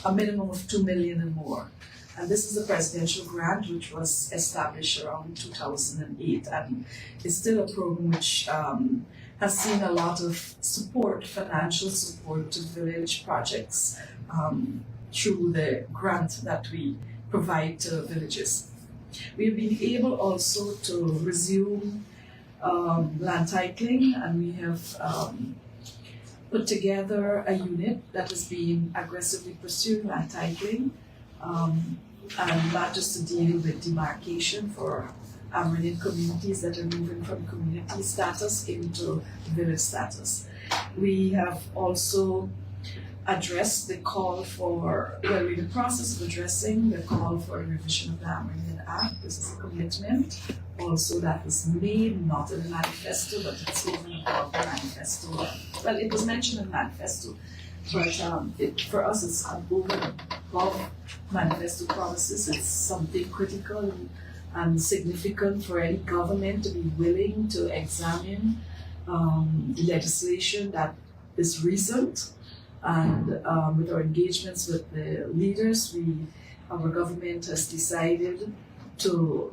a minimum of 2 million and more. And this is a presidential grant which was established around 2008, and it's still a program which has seen a lot of support, financial support to village projects through the grant that we provide to villages. We've been able also to resume land titling, and we have put together a unit that has been aggressively pursuing land titling, and not just to deal with demarcation for Amerindian communities that are moving from community status into village status. We have also addressed the call for, well, we're in the process of addressing the call for a revision of the Amerindian Act. This is a commitment also that was made, not in the manifesto, but it's even above the manifesto. Well, it was mentioned in the manifesto, but for us it's above manifesto promises. It's something critical and significant for any government to be willing to examine legislation that is recent. And with our engagements with the leaders, our government has decided to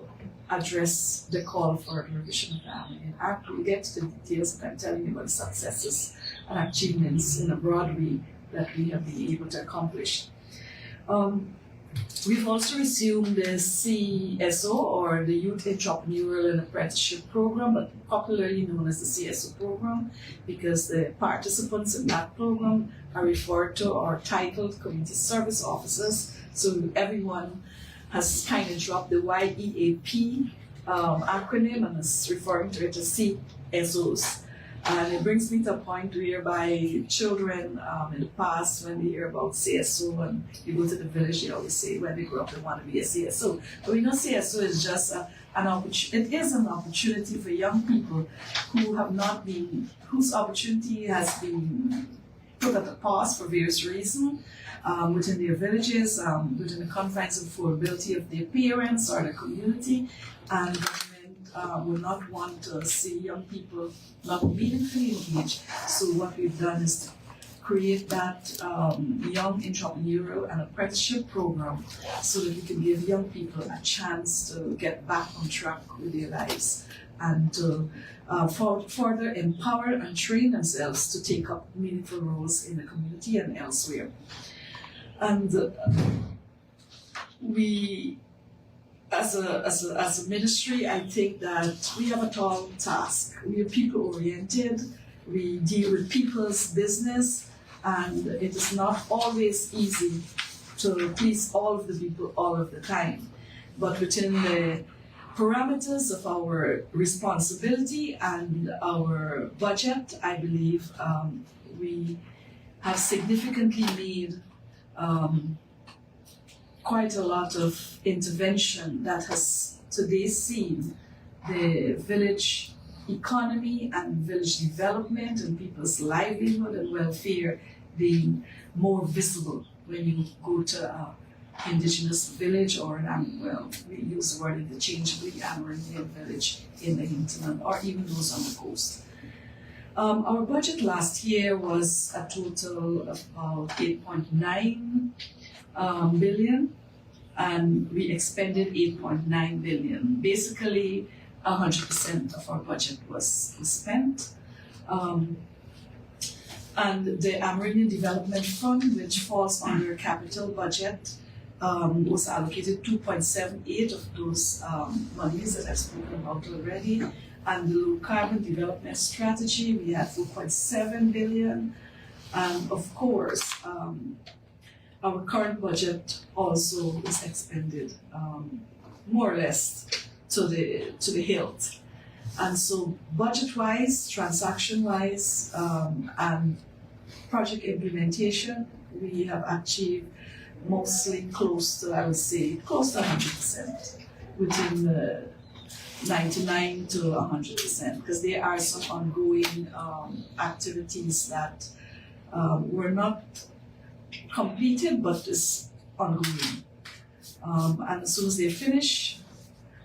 address the call for a revision of the Amerindian Act. We'll get to the details, but I'm telling you about the successes and achievements in a broad way that we have been able to accomplish. We've also resumed the CSO, or the Youth Entrepreneurial and Apprenticeship Program, but popularly known as the CSO program, because the participants in that program are referred to or titled Community Service Officers. So everyone has kind of dropped the YEAP acronym and is referring to it as CSOs. And it brings me to a point whereby children in the past, when they hear about CSO and you go to the village, they always say when they grow up they want to be a CSO. But we know CSO is just an opportunity. It is an opportunity for young people who have not been, whose opportunity has been put at a pause for various reasons within their villages, within the confines of affordability of their parents or the community, and will not want to see young people not meaningfully engaged. So what we've done is to create that young entrepreneurial and apprenticeship program so that we can give young people a chance to get back on track with their lives and to further empower and train themselves to take up meaningful roles in the community and elsewhere. And we, as a ministry, I think that we have a tall task. We are people-oriented. We deal with people's business, and it is not always easy to please all of the people all of the time. But within the parameters of our responsibility and our budget, I believe we have significantly made quite a lot of intervention that has today seen the village economy and village development and people's livelihood and welfare being more visible when you go to an indigenous village or we use the word interchangeably, Amerindian village in the hinterland or even those on the coast. Our budget last year was a total of about 8.9 billion, and we expended 8.9 billion. Basically, 100% of our budget was spent. And the Amerindian Development Fund, which falls under capital budget, was allocated 2.78 of those monies that I've spoken about already. And the low carbon development strategy, we had 4.7 billion. And of course, our current budget also is expended more or less to the hilt. And so budget-wise, transaction-wise, and project implementation, we have achieved mostly close to, I would say, close to 100%, within the 99 to 100%, because there are some ongoing activities that were not completed but is ongoing. And as soon as they finish,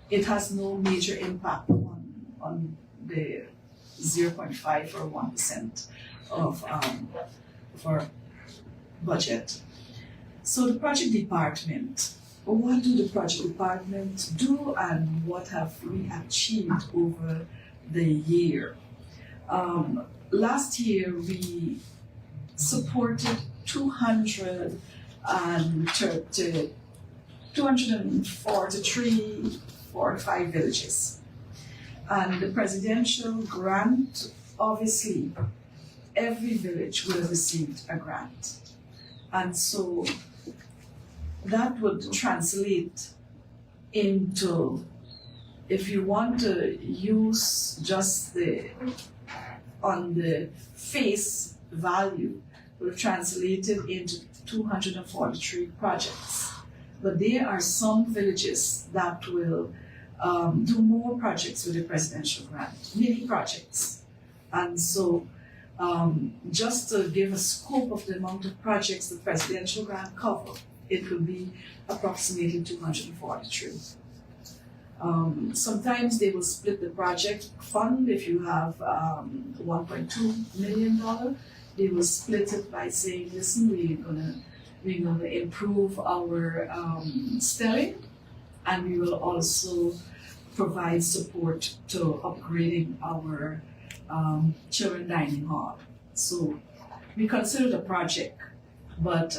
it has no major impact on the 0.5 or 1% of our budget. So the project department, what do the project department do and what have we achieved over the year? Last year we supported 245 villages. And the presidential grant, obviously, every village will have received a grant. And so that would translate into, if you want to use just on the face value, will translate it into 243 projects. But there are some villages that will do more projects with the presidential grant, many projects. And so just to give a scope of the amount of projects the presidential grant covers, it will be approximately 243. Sometimes they will split the project fund. If you have $1.2 million, they will split it by saying, listen, we're gonna improve our stelling, and we will also provide support to upgrading our children dining hall. So we consider the project, but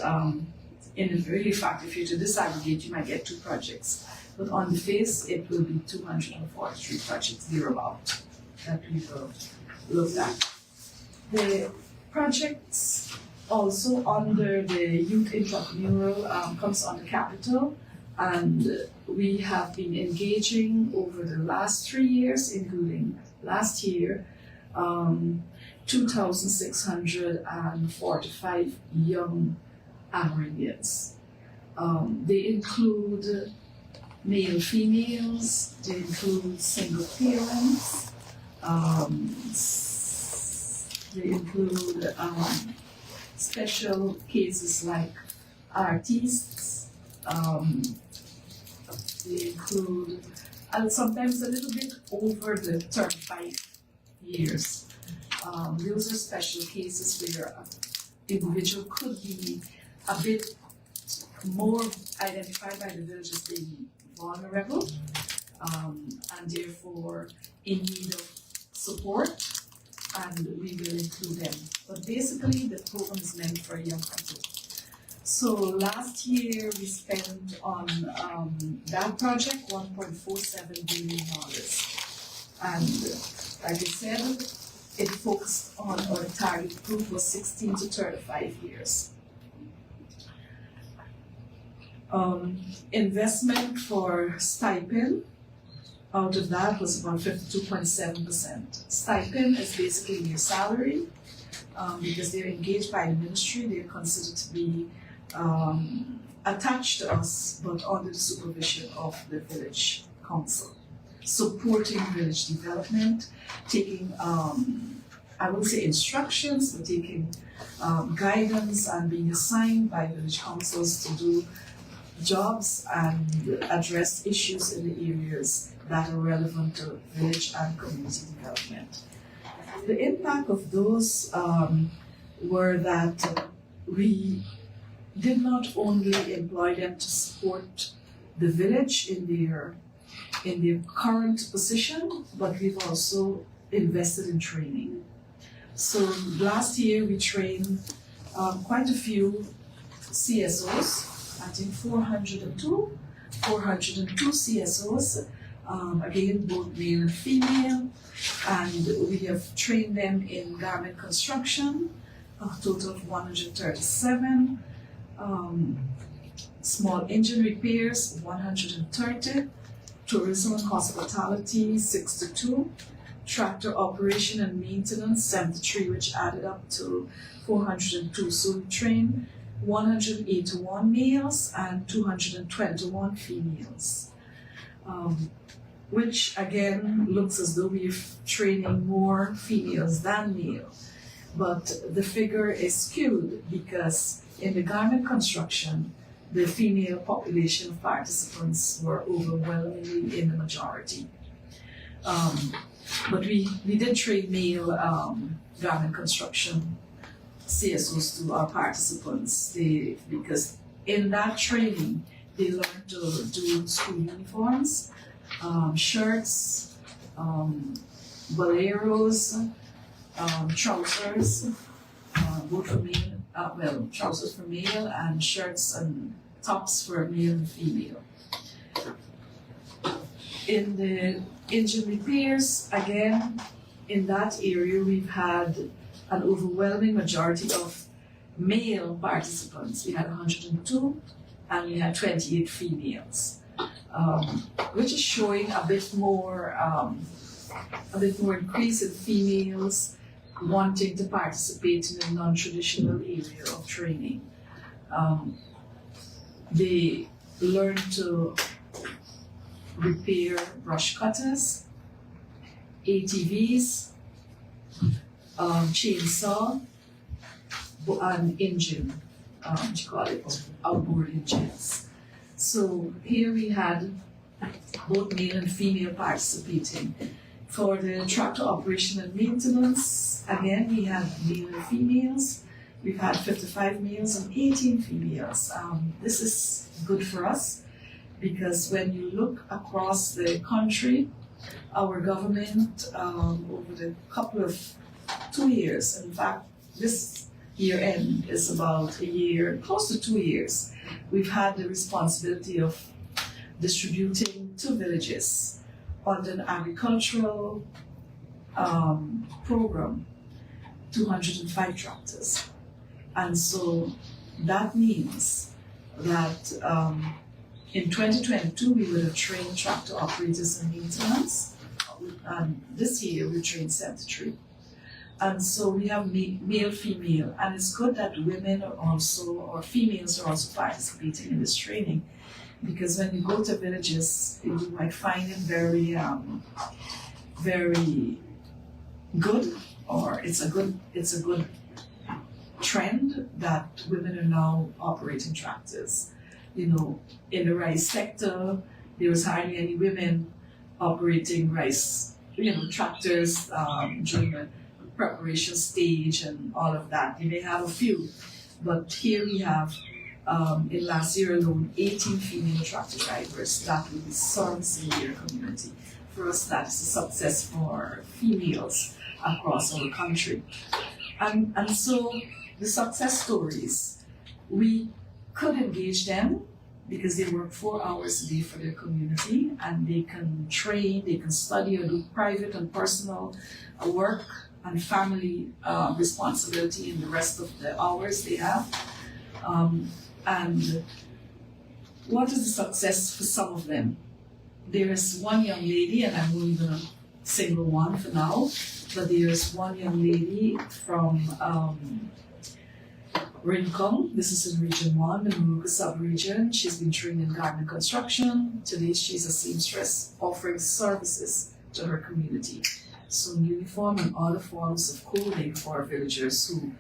in really fact, if you to disaggregate, you might get 2 projects. But on the face, it will be 243 projects thereabout that we will look at. The projects also under the youth entrepreneurial comes under capital, and we have been engaging over the last 3 years, including last year, 2,645 young Amerindians. They include male, females, they include single parents, they include special cases like artists, they include, and sometimes a little bit over the 35 years. Those are special cases where an individual could be a bit more identified by the village as being vulnerable, and therefore in need of support, and we will include them. But basically, the program is meant for young people. So last year we spent on that project $1.47 billion, and like I said, it focused on, or the target group was 16 to 35 years. Investment for stipend, out of that was about 52.7%. Stipend is basically their salary, because they're engaged by the ministry, they're considered to be attached to us, but under the supervision of the village council, supporting village development, taking, I wouldn't say instructions, but taking guidance and being assigned by village councils to do jobs and address issues in the areas that are relevant to village and community development. The impact of those were that we did not only employ them to support the village in their current position, but we've also invested in training. So last year we trained quite a few CSOs, I think 402 CSOs, again both male and female, and we have trained them in garment construction, a total of 137, small engine repairs 130, tourism and hospitality 62, tractor operation and maintenance 73, which added up to 402. So we trained 181 males and 221 females, which again looks as though we're training more females than male. But the figure is skewed because in the garment construction, the female population of participants were overwhelmingly in the majority. But we did train male garment construction CSOs to our participants, because in that training, they learn to do school uniforms, shirts, boleros, trousers, both for male, trousers for male and shirts and tops for male and female. In the engine repairs, again, in that area, we've had an overwhelming majority of male participants. We had 102 and we had 28 females, which is showing a bit more increase in females wanting to participate in a non-traditional area of training. They learn to repair brush cutters, ATVs, chainsaw, and engine, what you call it, outboard engines. So here we had both male and female participating. For the tractor operation and maintenance, again, we had male and females. We've had 55 males and 18 females. This is good for us because when you look across the country, our government, over the couple of 2 years, in fact, this year end is about a year, close to 2 years, we've had the responsibility of distributing to villages under an agricultural program, 205 tractors. And so that means that in 2022 we would have trained tractor operators and maintenance, and this year we trained 73. And so we have male, female, and it's good that women are also, or females are also participating in this training, because when you go to villages, you might find it very, very good, or it's a good trend that women are now operating tractors. You know, in the rice sector, there was hardly any women operating rice, tractors during the preparation stage and all of that. You may have a few, but here we have, in last year alone, 18 female tractor drivers that will be servicing their community. For us, that is a success for females across our country. And so the success stories, we could engage them because they work 4 hours a day for their community, and they can train, they can study or do private and personal work and family responsibility in the rest of the hours they have. And what is the success for some of them? There is one young lady, and I'm only going to single one for now, but there is one young lady from Rincon. This is in Region 1, the Muruka sub-region. She's been trained in garment construction. Today she's a seamstress offering services to her community. So uniform and other forms of clothing for villagers who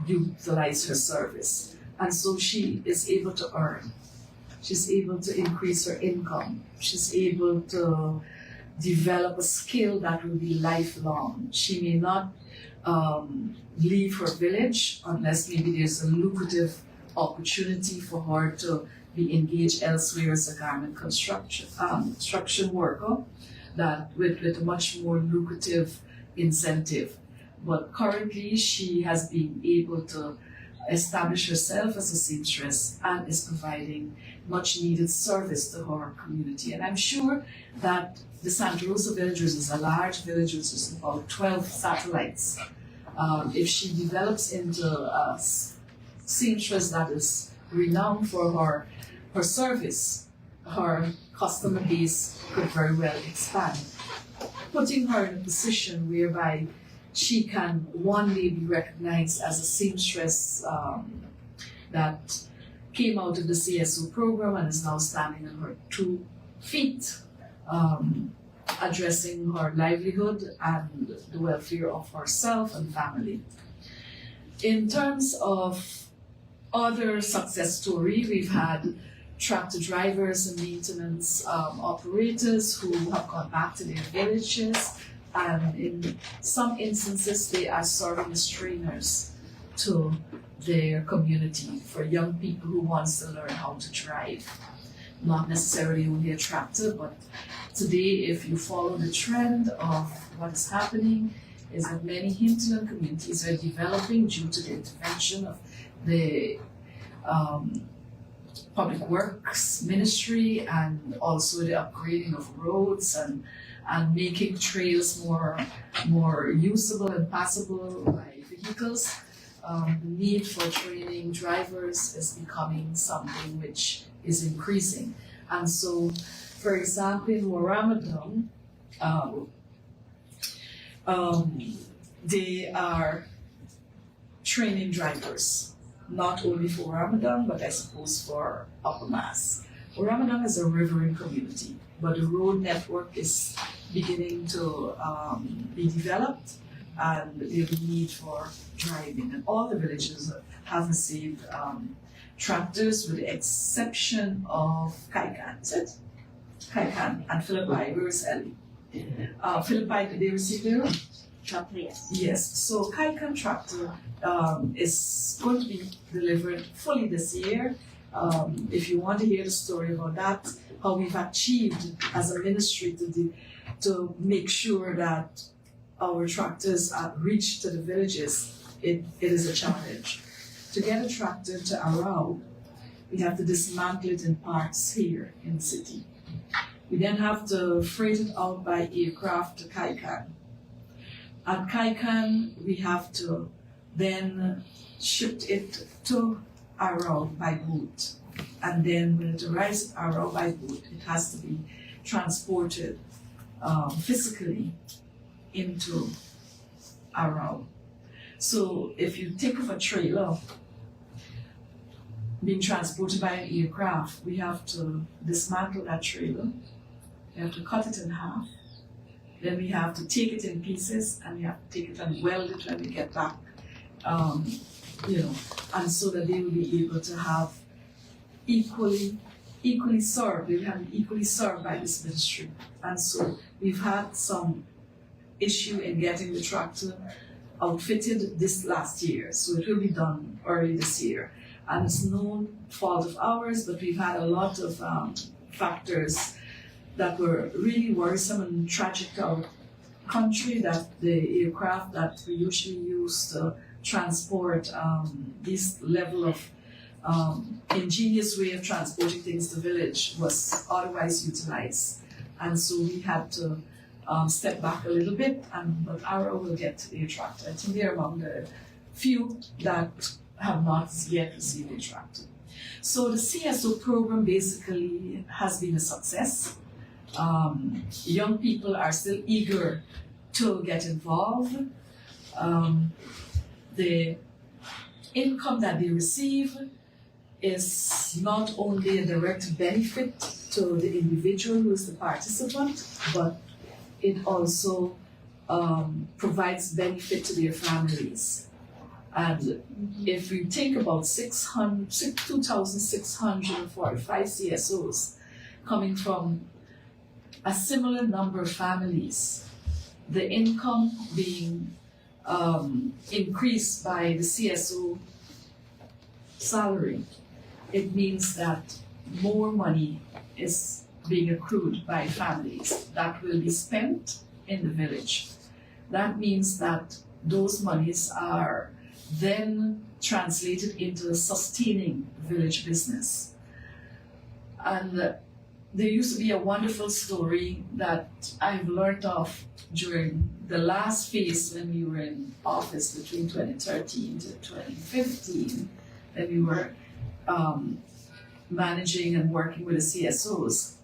utilize her service. And so she is able to earn. She's able to increase her income. She's able to develop a skill that will be lifelong. She may not leave her village unless maybe there's a lucrative opportunity for her to be engaged elsewhere as a garment construction worker that with a much more lucrative incentive. But currently she has been able to establish herself as a seamstress and is providing much needed service to her community. And I'm sure that the Santa Rosa villagers is a large village, which is about 12 satellites. If she develops into a seamstress that is renowned for her service, her customer base could very well expand, putting her in a position whereby she can one day be recognized as a seamstress that came out of the CSO program and is now standing on her 2 feet, addressing her livelihood and the welfare of herself and family. In terms of other success story, we've had tractor drivers and maintenance operators who have gone back to their villages, and in some instances they are serving as trainers to their community for young people who wants to learn how to drive. Not necessarily only a tractor, but today, if you follow the trend of what is happening, is that many hinterland communities are developing due to the intervention of the public works ministry, and also the upgrading of roads and making trails more usable and passable by vehicles. The need for training drivers is becoming something which is increasing. And so, for example, in Ramadan, they are training drivers, not only for Ramadan, but I suppose for Upper Mass. Ramadan is a riverine community, but the road network is beginning to be developed, and there's a need for driving. And all the villages have received tractors, with the exception of Kaikan, is it? Kaikan and Philippi, where is Ellie? Philippi, did they receive their own? Tractor, yes. Yes, so Kaikan tractor is going to be delivered fully this year. If you want to hear the story about that, how we've achieved as a ministry to make sure that our tractors reach to the villages, it is a challenge. To get a tractor to Arau, we have to dismantle it in parts here in the city. We then have to freight it out by aircraft to Kaikan. At Kaikan, we have to then ship it to Arau by boat. And then when it arrives at Arau by boat, it has to be transported physically into Arau. So if you think of a trailer being transported by an aircraft, we have to dismantle that trailer, we have to cut it in half, then we have to take it in pieces, and we have to take it and weld it when we get back, and so that they will be able to have equally served, they will have been equally served by this ministry. And so we've had some issue in getting the tractor outfitted this last year, so it will be done early this year. And it's no fault of ours, but we've had a lot of factors that were really worrisome and tragic to our country, that the aircraft that we usually use to transport this level of ingenious way of transporting things to village was otherwise utilized. And so we had to step back a little bit, but Arrow will get a tractor. I think they're among the few that have not yet received a tractor. So the CSO program basically has been a success. Young people are still eager to get involved. The income that they receive is not only a direct benefit to the individual who is the participant, but it also provides benefit to their families. And if we think about 2,645 CSOs coming from a similar number of families, the income being increased by the CSO salary, it means that more money is being accrued by families that will be spent in the village. That means that those monies are then translated into sustaining village business. And there used to be a wonderful story that I've learned of during the last phase when we were in office between 2013 to 2015, when we were managing and working with the CSOs,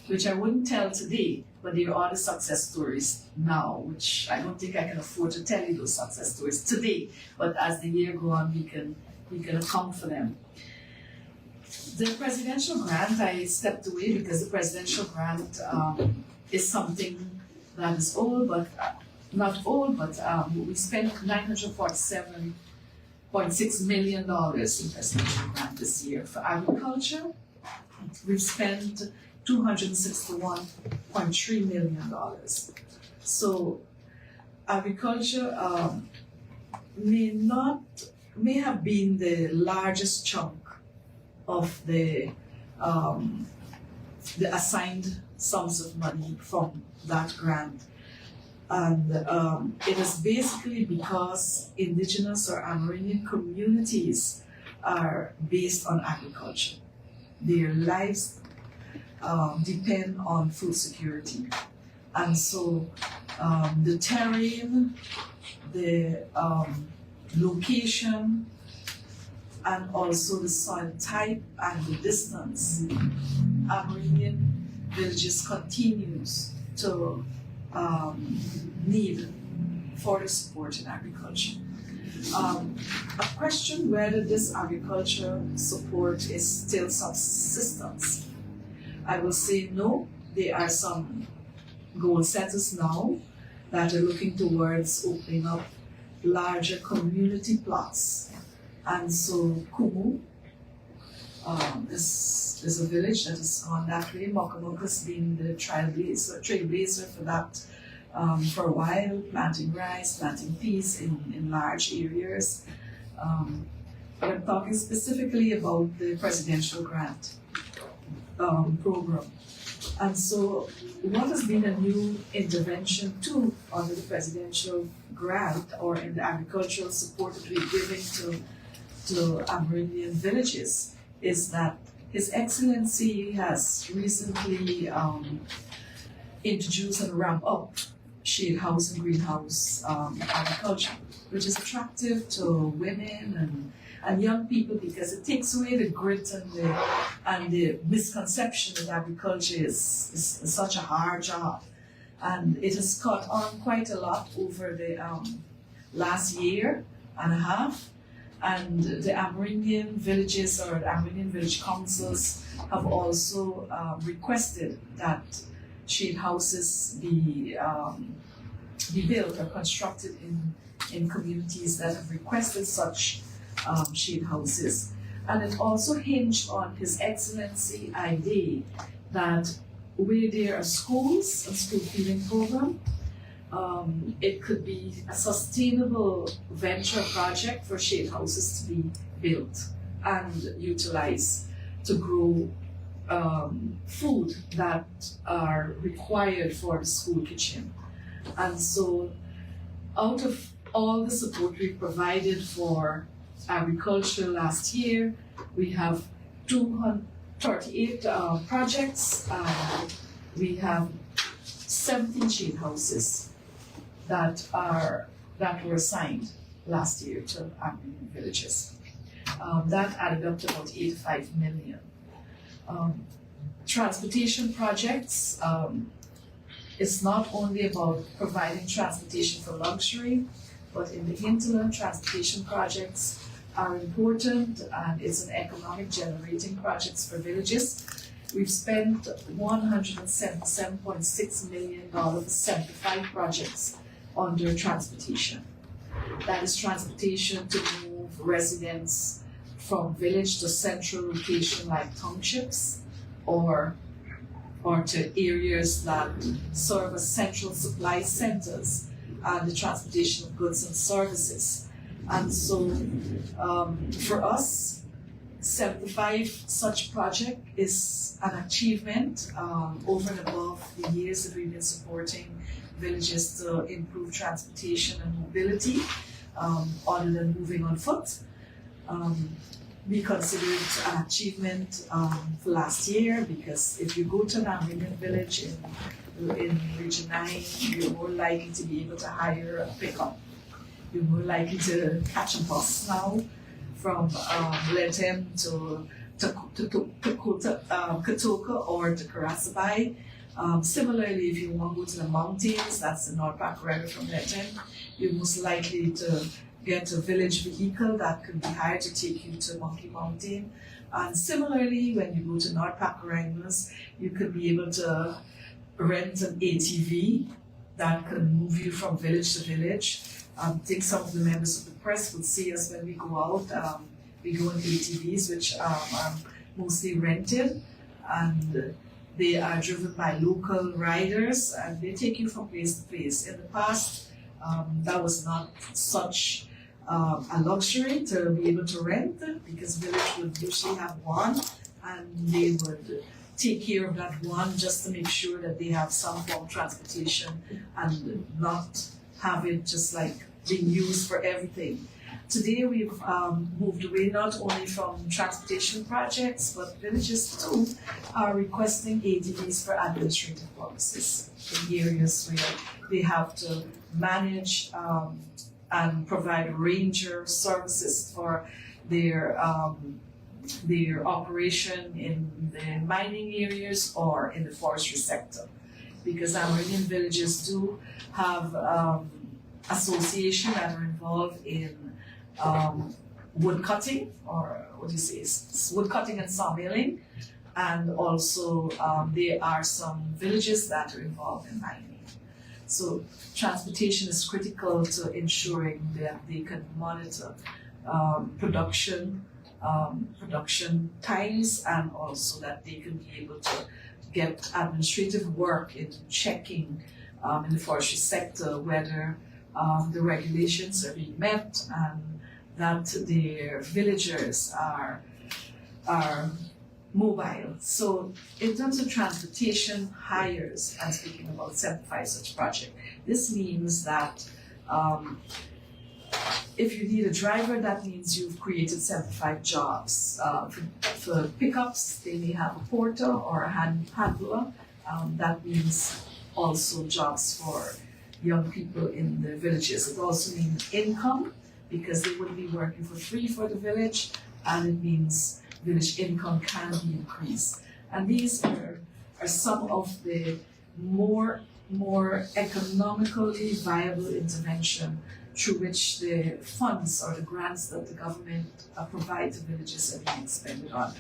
which I wouldn't tell today, but there are the success stories now, which I don't think I can afford to tell you those success stories today, but as the year goes on, we can account for them. The presidential grant, I stepped away because the presidential grant is something that is old, but not old, but we spent $947.6 million in presidential grant this year. For agriculture, we've spent $261.3 million. So agriculture may not may have been the largest chunk of the assigned sums of money from that grant. And it is basically because indigenous or Amerindian communities are based on agriculture. Their lives depend on food security. And so the terrain, the location, and also the soil type and the distance, Amerindian villages continues to need for the support in agriculture. A question whether this agriculture support is still subsistence. I will say no. There are some goal setters now that are looking towards opening up larger community plots. And so Kumu is a village that is on that way. Mokamoka's been the trailblazer for that for a while, planting rice, planting peas in large areas. But I'm talking specifically about the presidential grant program. And so what has been a new intervention too under the presidential grant or in the agricultural support that we're giving to Amerindian villages is that His Excellency has recently introduced and ramped up shade house and greenhouse agriculture, which is attractive to women and young people because it takes away the grit and the misconception that agriculture is such a hard job. And it has caught on quite a lot over the last year and a half. And the Amerindian villages or the Amerindian village councils have also requested that shade houses be built or constructed in communities that have requested such shade houses. And it also hinged on His Excellency idea that where there are schools and school feeding program, it could be a sustainable venture project for shade houses to be built and utilized to grow food that are required for the school kitchen. And so out of all the support we provided for agriculture last year, we have 238 projects. We have 17 shade houses that were assigned last year to Amerindian villages. That added up to about 85 million. Transportation projects, it's not only about providing transportation for luxury, but in the hinterland, transportation projects are important and it's an economic generating projects for villages. We've spent $177.6 million for 75 projects under transportation. That is transportation to move residents from village to central location like townships or to areas that serve as central supply centers and the transportation of goods and services. And so for us, 75 such project is an achievement over and above the years that we've been supporting villages to improve transportation and mobility other than moving on foot. We consider it an achievement for last year because if you go to an Amerindian village in Region 9, you're more likely to be able to hire a pickup. You're more likely to catch a bus now from Letem to Katoka or to Karasabai. Similarly, if you want to go to the mountains, that's the North Park River from Letem, you're most likely to get a village vehicle that could be hired to take you to Monkey Mountain. And similarly, when you go to North Pacarangas, you could be able to rent an ATV that can move you from village to village. I think some of the members of the press would see us when we go out. We go in ATVs, which are mostly rented, and they are driven by local riders, and they take you from place to place. In the past, that was not such a luxury to be able to rent, because village would usually have one, and they would take care of that one just to make sure that they have some form of transportation and not have it just like being used for everything. Today we've moved away not only from transportation projects, but villages too are requesting ADVs for administrative purposes in areas where they have to manage and provide ranger services for their operation in the mining areas or in the forestry sector. Because Amerindian villages do have associations that are involved in wood cutting, or what do you say, wood cutting and sawmilling, and also there are some villages that are involved in mining. So transportation is critical to ensuring that they can monitor production times, and also that they can be able to get administrative work in checking in the forestry sector whether the regulations are being met and that their villagers are mobile. So in terms of transportation hires, I'm speaking about 75 such project. This means that if you need a driver, that means you've created 75 jobs. For pickups, they may have a porter or a handler. That means also jobs for young people in the villages. It also means income, because they wouldn't be working for free for the village, and it means village income can be increased. And these are some of the more economically viable intervention through which the funds or the grants that the government provide to villages are being expended on.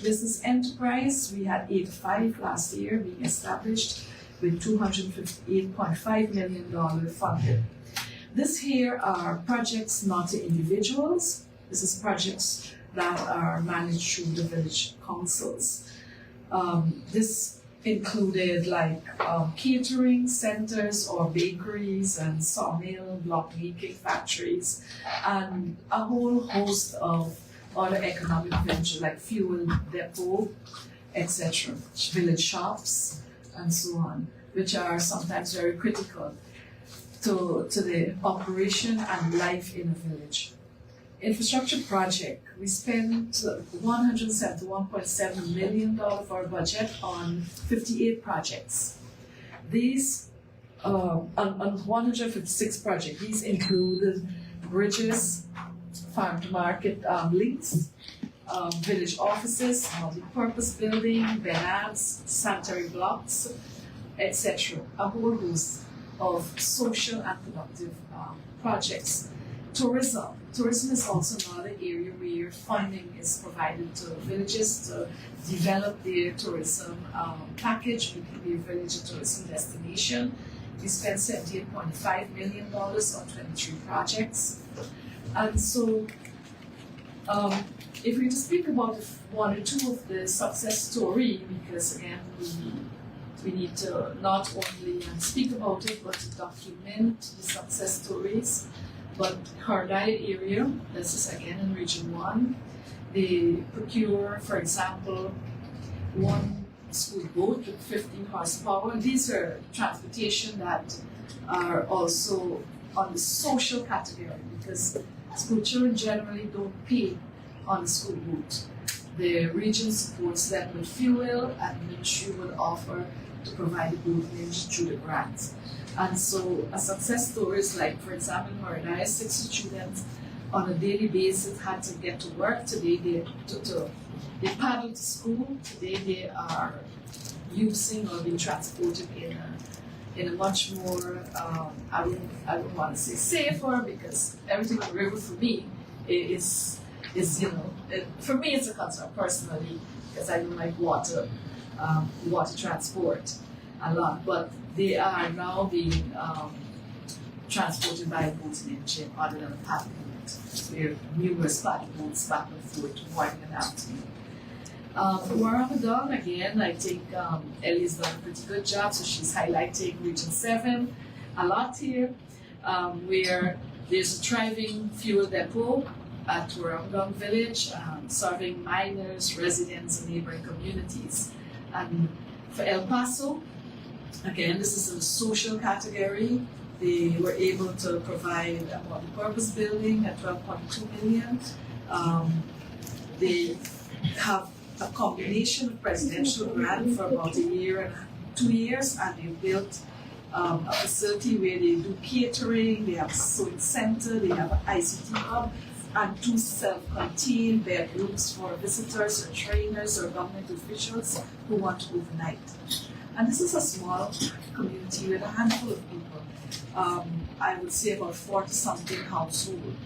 Business enterprise, we had 85 last year being established with $258.5 million funded. This here are projects not to individuals. This is projects that are managed through the village councils. This included like catering centers or bakeries and sawmill, block making factories, and a whole host of other economic ventures like fuel depot, etc., village shops, and so on, which are sometimes very critical to the operation and life in a village. Infrastructure project, we spent $171.7 million of our budget on 58 projects. These, on 156 projects, these included bridges, farm to market links, village offices, multi-purpose building, bananas, sanitary blocks, etc. A whole host of social and productive projects. Tourism is also another area where funding is provided to villages to develop their tourism package. We can be a village a tourism destination. We spent $78.5 million on 23 projects. And so, if we just speak about one or two of the success story, because again, we need to not only speak about it, but to document the success stories. But Kardai area, this is again in Region 1, they procure, for example, one school boat with 15 horsepower. These are transportation that are also on the social category, because school children generally don't pay on the school boat. The region supports them with fuel, and the ministry would offer to provide the boat range through the grants. And so a success story is like, for example, in Morinaya, 60 students on a daily basis had to get to work. Today they paddle to school. Today they are using or being transported in a much more, I don't want to say safer, because everything on the river for me is for me it's a concern personally, because I don't like water transport a lot, but they are now being transported by a boating engine other than a paddle boat. There are numerous paddle boats back and forth morning and afternoon. For Ramadan, again, I think Ellie's done a pretty good job, so she's highlighting Region 7 a lot here, where There's a thriving fuel depot at Warangong Village, serving miners, residents, and neighboring communities. And for El Paso, again, this is in the social category. They were able to provide a multi-purpose building at 12.2 million. They have a combination of presidential grant for about a year and 2 years, and they built a facility where they do catering, they have a sewing center, they have an ICT hub, and 2 self-contained bedrooms for visitors or trainers or government officials who want to overnight. And this is a small community with a handful of people. I would say about 40-something households.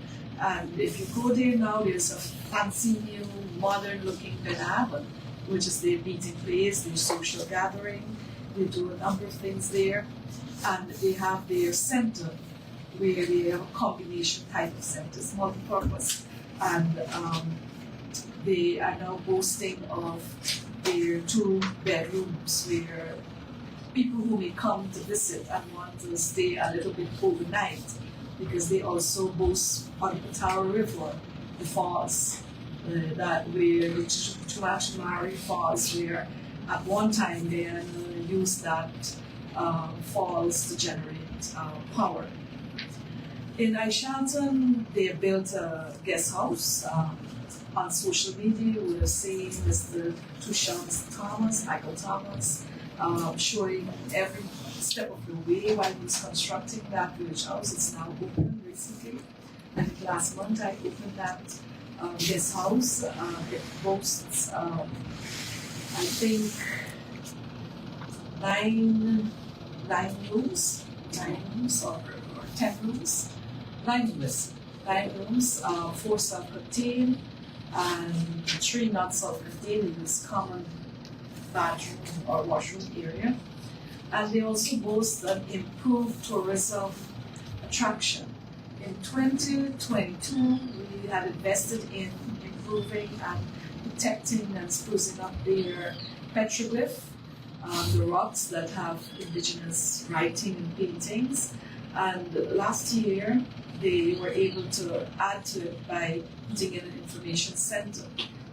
And if you go there now, there's a fancy new modern-looking Benab, which is their meeting place, their social gathering. They do a number of things there. And they have their center, where they have a combination type of centers, multi-purpose. And they are now boasting of their 2 bedrooms where people who may come to visit and want to stay a little bit overnight, because they also boast on the Patara River, the falls, that where the Chumachumari Falls, where at one time they used that falls to generate power. In Aishanton, they built a guest house. On social media, we were seeing Mr. Tushar, Mr. Thomas, Michael Thomas, showing every step of the way while he was constructing that village house. It's now open recently. And last month I opened that guest house. It boasts, I think, 9 rooms or 10 rooms. 9 rooms. 9 rooms, 4 self-contained and 3 not self-contained in this common bathroom or washroom area. And they also boast an improved tourism attraction. In 2022, we had invested in improving and protecting and sprucing up their petroglyph, the rocks that have indigenous writing and paintings. And last year, they were able to add to it by putting in an information center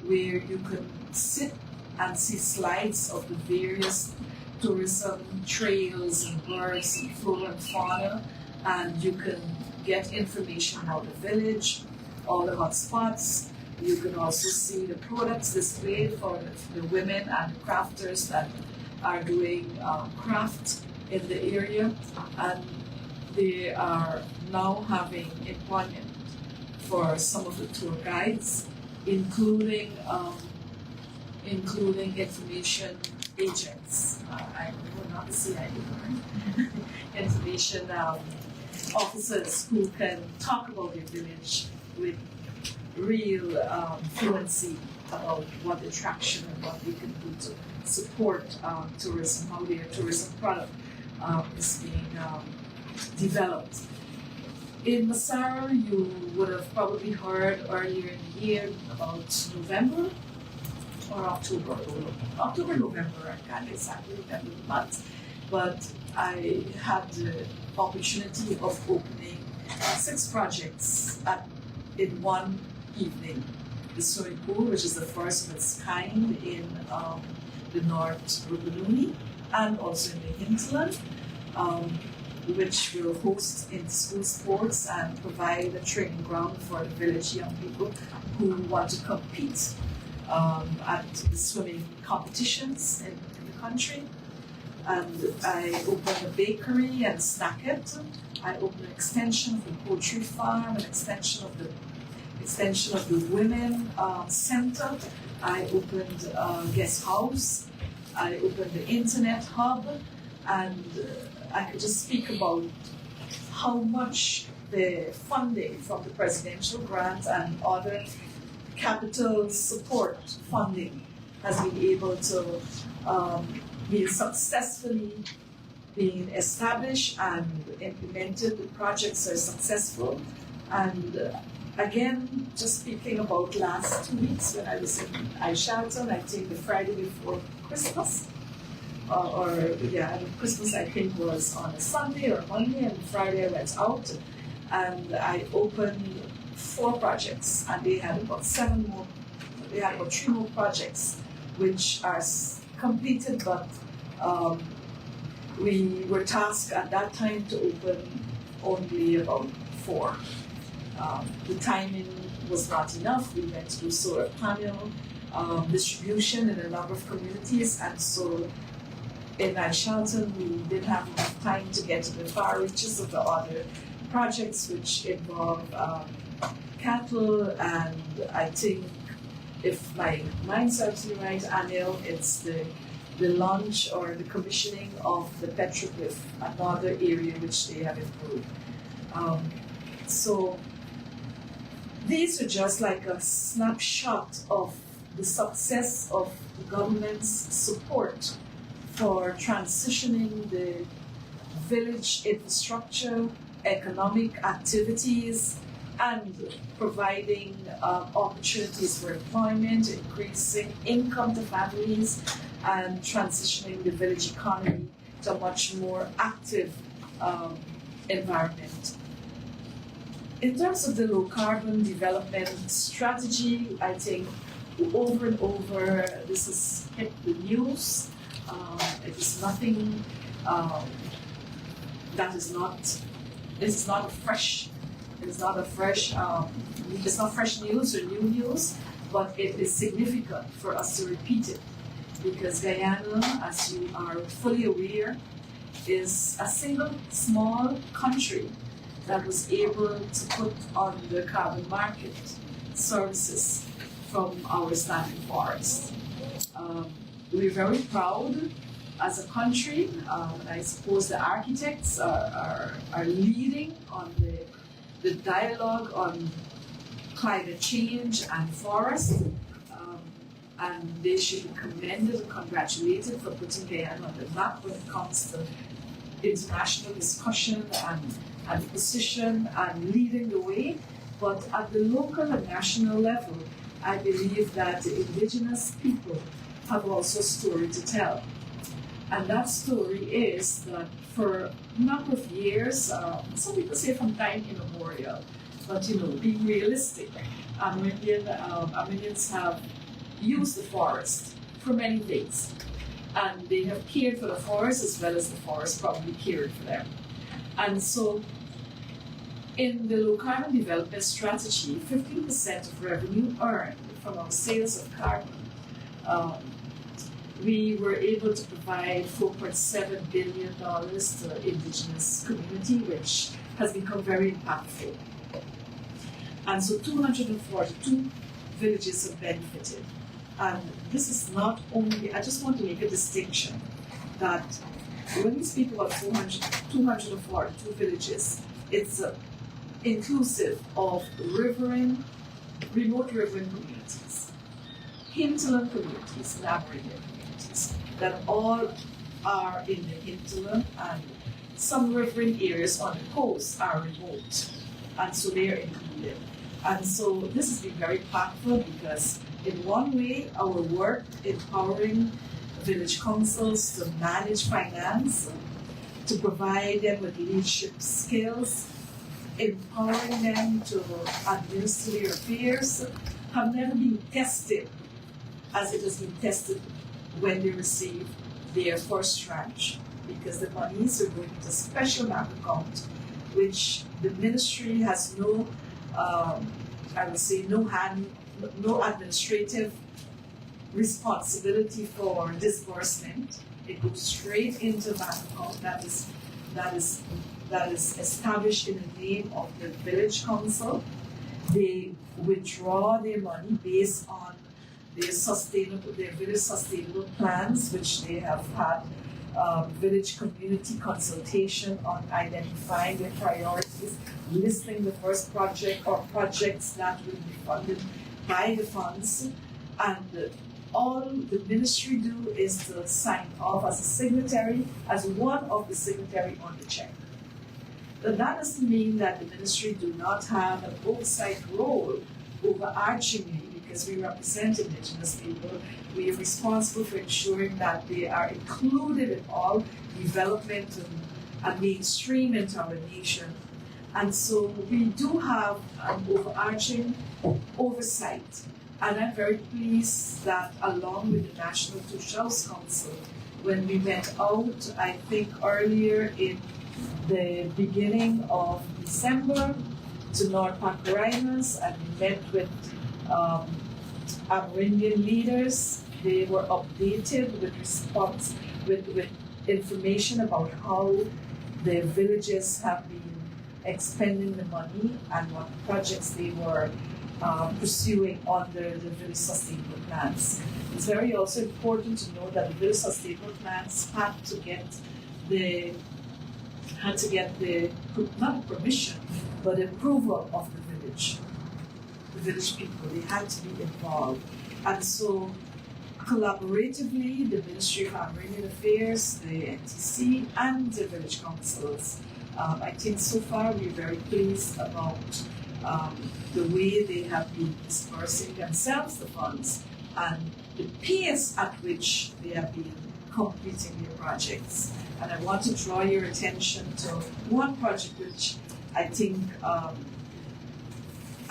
where you can sit and see slides of the various tourism trails and birds and flora and fauna, and you can get information about the village, all the hot spots. You can also see the products displayed for the women and the crafters that are doing craft in the area, and they are now having employment for some of the tour guides, including information agents. I will not the CIA, information officers who can talk about their village with real fluency about what attraction and what we can do to support tourism, how their tourism product is being developed. In Masara, you would have probably heard earlier in the year about November or October, November, I can't exactly remember the month, but I had the opportunity of opening 6 projects in one evening. The swimming pool, which is the first of its kind in the North Rupununi and also in the hinterland, which will host in-school sports and provide a training ground for the village young people who want to compete at the swimming competitions in the country. And I opened a bakery and snacket. I opened an extension of the poultry farm, an extension of the women center. I opened a guest house. I opened the internet hub, and I could just speak about how much the funding from the presidential grant and other capital support funding has been able to be successfully being established and implemented. The projects are successful. And again, just speaking about last 2 weeks when I was in Aishanton, I think the Friday before Christmas, Christmas I think was on a Sunday or Monday, and Friday I went out. and I opened 4 projects, and they had about 7 more. They had about 3 more projects, which are completed, but we were tasked at that time to open only about 4. The timing was not enough. We went to do solar panel distribution in a number of communities, and so in Shelton we didn't have enough time to get to the far reaches of the other projects, which involve cattle, and I think, if my mind serves me right, Anil, it's the launch or the commissioning of the petroglyph, another area which they have improved. So these are just like a snapshot of the success of the government's support for transitioning the village infrastructure, economic activities, and providing opportunities for employment, increasing income to families, and transitioning the village economy to a much more active environment. In terms of the low carbon development strategy, I think over and over this has hit the news. It is nothing that is not. It's not fresh. It's not fresh news or new news, but it is significant for us to repeat it, because Guyana, as you are fully aware, is a single small country that was able to put on the carbon market services from our standing forests. We're very proud as a country, and I suppose the architects are leading on the dialogue on climate change and forest, and they should be commended and congratulated for putting Guyana on the map when it comes to international discussion and position and leading the way. But at the local and national level, I believe that the indigenous people have also a story to tell. And that story is that for a number of years, some people say from time immemorial, but being realistic, Amerindians have used the forest for many things. And they have cared for the forest as well as the forest probably cared for them. And so in the low carbon development strategy, 15% of revenue earned from our sales of carbon, we were able to provide $4.7 billion to indigenous community, which has become very impactful. And so 242 villages have benefited. And this is not only, I just want to make a distinction that when we speak about 242 villages, it's inclusive of remote riverine communities, hinterland communities, and Amerindian communities that all are in the hinterland, and some riverine areas on the coast are remote, and so they are included. And so this has been very impactful because in one way, our work empowering village councils to manage finance, to provide them with leadership skills, empowering them to administer their affairs, have never been tested as it has been tested when they receive their first tranche, because the monies are going into a special bank account, which the ministry has no, I would say, no administrative responsibility for disbursement. It goes straight into a bank account that is established in the name of the village council. They withdraw their money based on their village sustainable plans, which they have had village community consultation on identifying their priorities, listing the first project or projects that will be funded by the funds, and all the ministry do is to sign off as a signatory, as one of the signatory on the check. But that doesn't mean that the ministry do not have an oversight role overarchingly, because we represent indigenous people. We are responsible for ensuring that they are included in all development and mainstream into our nation. And so we do have an overarching oversight. And I'm very pleased that along with the National Tush House Council, when we went out, I think earlier in the beginning of December to North Carolinas, and we met with Amerindian leaders. They were updated with response, with information about how the villages have been expending the money and what projects they were pursuing under the village sustainable plans. It's very also important to know that the village sustainable plans had to get the not permission, but approval of the village people. They had to be involved. And so collaboratively, the Ministry of Amerindian Affairs, the NTC, and the village councils, I think so far we're very pleased about the way they have been dispersing themselves the funds and the pace at which they have been completing their projects. And I want to draw your attention to one project which I think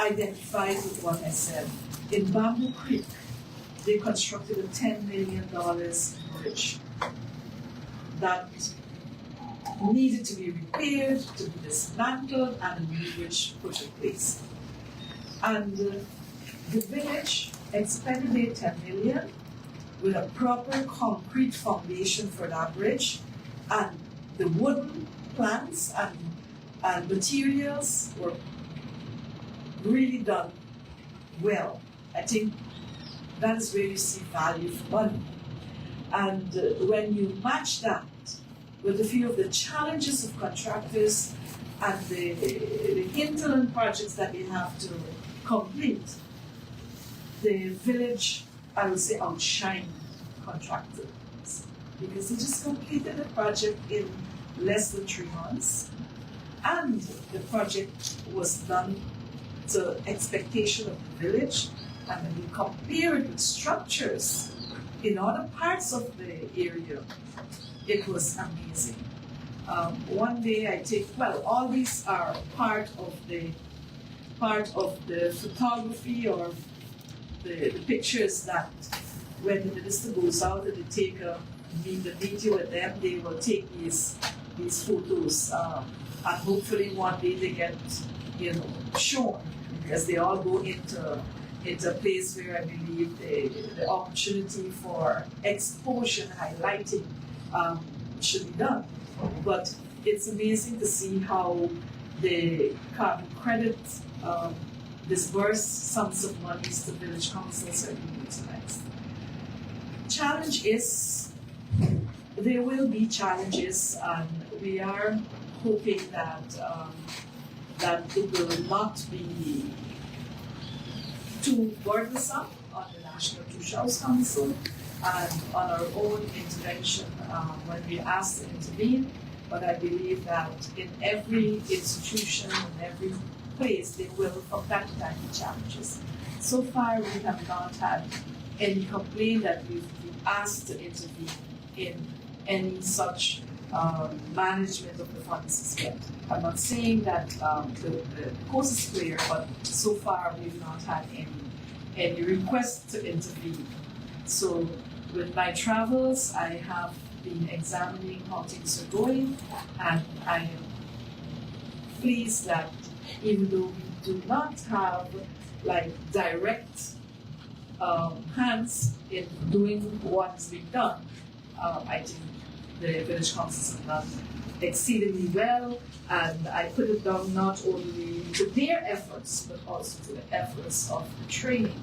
identifies with what I said. In Bamboo Creek, they constructed a $10 million bridge that needed to be repaired, to be dismantled, and a new bridge put in place. And the village expended $10 million with a proper concrete foundation for that bridge, and the wooden planks and materials were really done well. I think that is where you see value for money. And when you match that with a few of the challenges of contractors and the hinterland projects that they have to complete, the village, I would say, outshined contractors because they just completed the project in less than 3 months, and the project was done to expectation of the village. And when you compare it with structures in other parts of the area, it was amazing. One day I take, well, all these are part of the photography or the pictures that when the minister goes out and they take a video with them, they will take these photos, and hopefully one day they get shown, because they all go into a place where I believe the opportunity for exposure and highlighting should be done. But it's amazing to see how the carbon credit disbursed sums of monies to village councils are being utilized. Challenge is, there will be challenges, and we are hoping that that it will not be too burdensome on the National Tush House Council and on our own intervention when we are asked to intervene. But I believe that in every institution, in every place, there will from time to time be challenges. So far, we have not had any complaint that we've been asked to intervene in any such management of the funds yet. I'm not saying that the course is clear, but so far we've not had any requests to intervene. So with my travels, I have been examining how things are going, and I am pleased that even though we do not have direct hands in doing what is being done, I think the village councils have done exceedingly well, and I put it down not only to their efforts, but also to the efforts of the training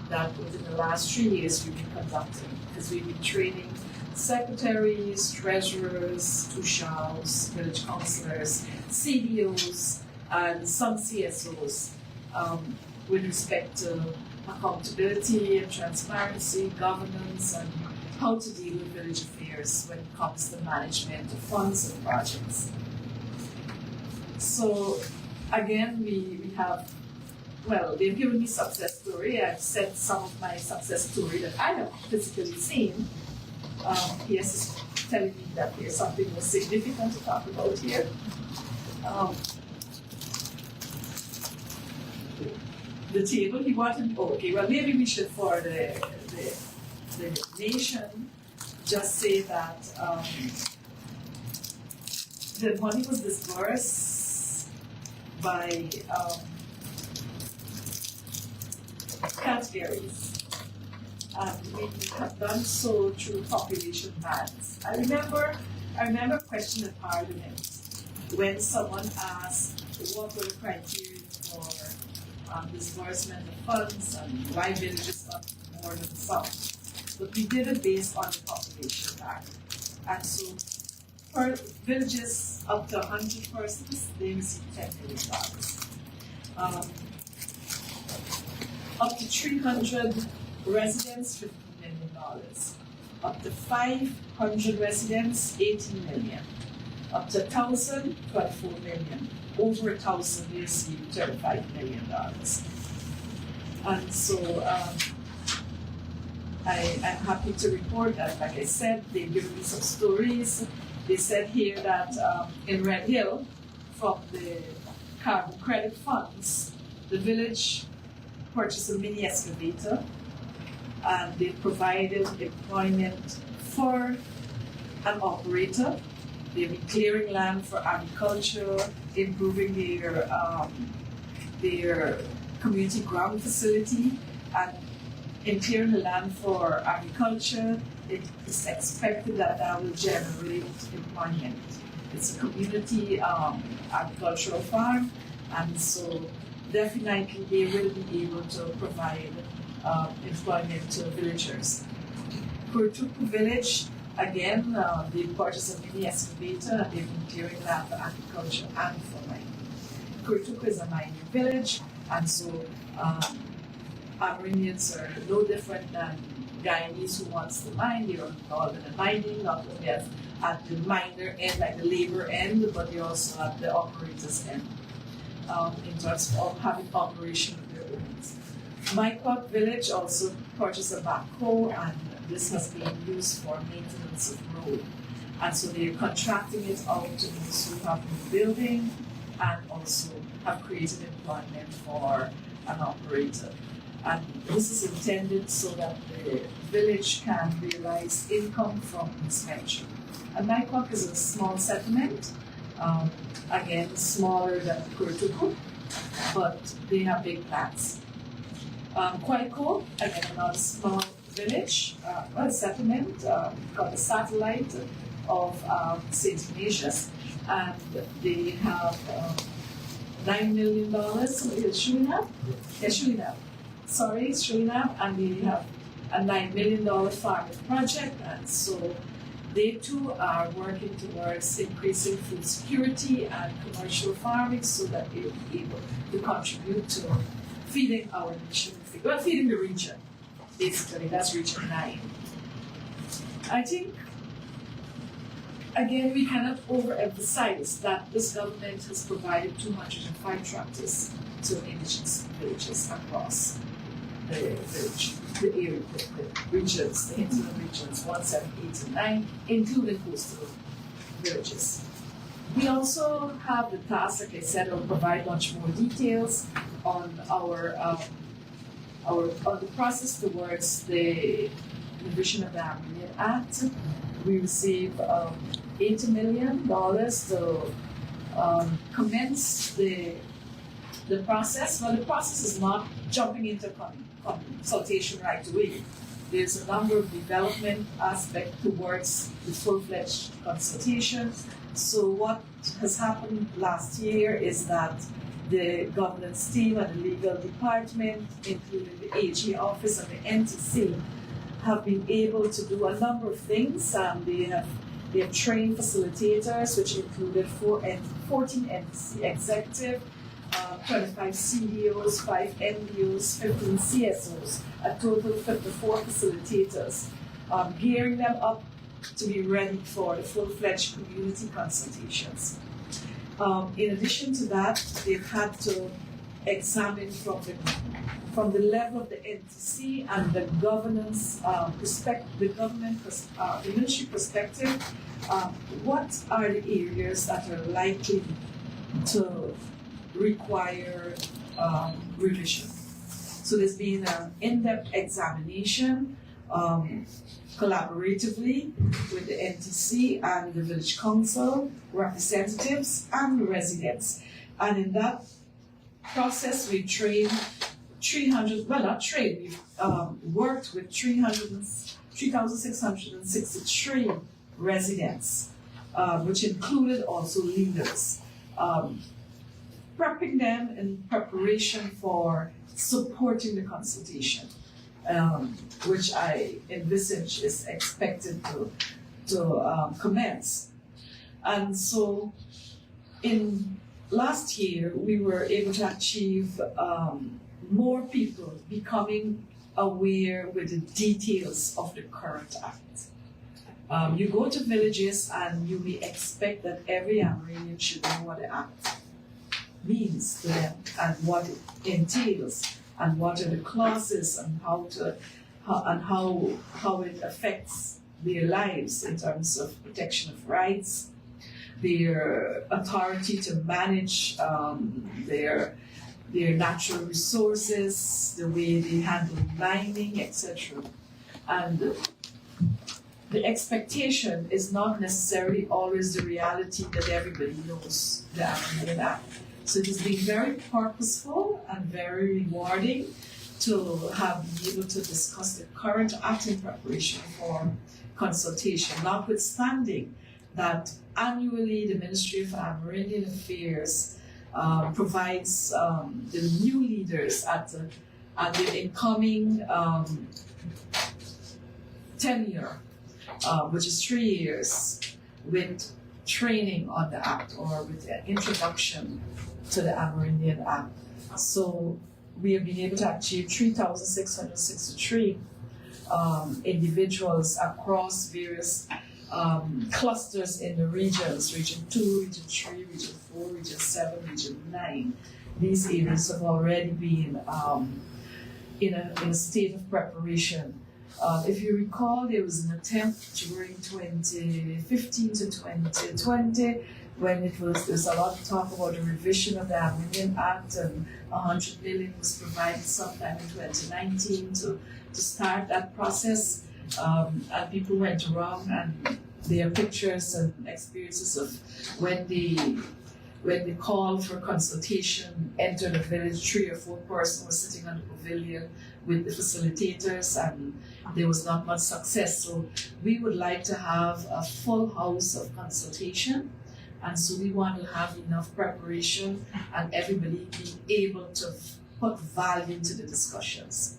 that within the last 3 years we've been conducting, because we've been training secretaries, treasurers, tush house, village councillors, CDOs, and some CSOs with respect to accountability and transparency, governance, and how to deal with village affairs when it comes to management of funds and projects. So again, we have, well, they've given me success story. I've said some of my success story that I have physically seen. PS is telling me that there's something more significant to talk about here. the table. He wanted, okay, well, maybe we should, for the nation, just say that the money was disbursed by categories. And we have done so through population bands. I remember a question in Parliament when someone asked what were the criteria for disbursement of funds and why villages got more than some. But we did it based on the population band. And so for villages up to 100 persons, they receive $10 million. Up to 300 residents, $15 million. Up to 500 residents, $18 million. Up to 1,000, $24 million. Over 1,000, they receive $35 million. And so I'm happy to report that, like I said, they've given me some stories. They said here that in Red Hill, from the carbon credit funds, the village purchased a mini excavator, and they provided employment for an operator. They've been clearing land for agriculture, improving their community ground facility, and in clearing the land for agriculture, it is expected that that will generate employment. It's a community agricultural farm, and so definitely they will be able to provide employment to villagers. Kurtuku village, again, they purchased a mini excavator and they've been clearing land for agriculture and for mining. Kurtuku is a mining village, and so Amerindians are no different than Guyanese who wants to mine. They are involved in the mining, not only at the miner end, like the labor end, but they're also at the operator's end, in terms of having operation of their own. Myquak village also purchased a backhoe, and this has been used for maintenance of road. And so they're contracting it out to those who have been building and also have created employment for an operator. And this is intended so that the village can realize income from this venture. And Myquak is a small settlement, again, smaller than Kurtuku, but they have big plans. Kwaiko, again, another small village, a settlement, called a satellite of St. Ignatius, and they have $9 million. Suriname? Yeah, Suriname. Sorry, Suriname, and they have a $9 million farming project, and so they too are working towards increasing food security and commercial farming so that they will be able to contribute to feeding our nation, well, feeding the region. Basically, that's Region 9. I think, again, we cannot overemphasize that this government has provided 205 tractors to indigenous villages across the village, the area, the regions, the hinterland regions, 1, 7, 8, and 9, including coastal villages. We also have the task, like I said, I'll provide much more details on on the process towards the revision of the Amerindian Act. We received $80 million to commence the process. Well, the process is not jumping into consultation right away. There's a number of development aspects towards the full-fledged consultation. So what has happened last year is that the governance team and the legal department, including the AG office and the NTC, have been able to do a number of things. They have trained facilitators, which included 14 NTC executive, 25 CDOs, 5 NDOs, 15 CSOs, a total of 54 facilitators, gearing them up to be ready for the full-fledged community consultations. In addition to that, they've had to examine from the level of the NTC and the governance the ministry perspective, what are the areas that are likely to require revision? So there's been an in-depth examination collaboratively with the NTC and the Village Council, representatives and residents. And in that process, we trained 300, well not trained, we've worked with 3,663 residents, which included also leaders, prepping them in preparation for supporting the consultation, which I envisage is expected to commence. And so in last year, we were able to achieve more people becoming aware with the details of the current act. You go to villages and you may expect that every Amerindian should know what the act means to them and what it entails and what are the clauses and how it affects their lives in terms of protection of rights, their authority to manage their natural resources, the way they handle mining, etc. And the expectation is not necessarily always the reality that everybody knows the Amerindian Act. So it has been very purposeful and very rewarding to have been able to discuss the current act in preparation for consultation, notwithstanding that annually the Ministry of Amerindian Affairs provides the new leaders at the incoming tenure, which is 3 years, with training on the Act or with the introduction to the Amerindian Act. So we have been able to achieve 3,663 individuals across various clusters in the regions, Region 2, Region 3, Region 4, Region 7, Region 9. These areas have already been in a state of preparation. If you recall, there was an attempt during 2015 to 2020 when there's a lot of talk about the revision of the Amerindian Act, and 100 million was provided sometime in 2019 to start that process. And people went around and their pictures and experiences of when the call for consultation entered the village, 3 or 4 persons were sitting on the pavilion with the facilitators, and there was not much success. So we would like to have a full house of consultation, and so we want to have enough preparation and everybody being able to put value into the discussions.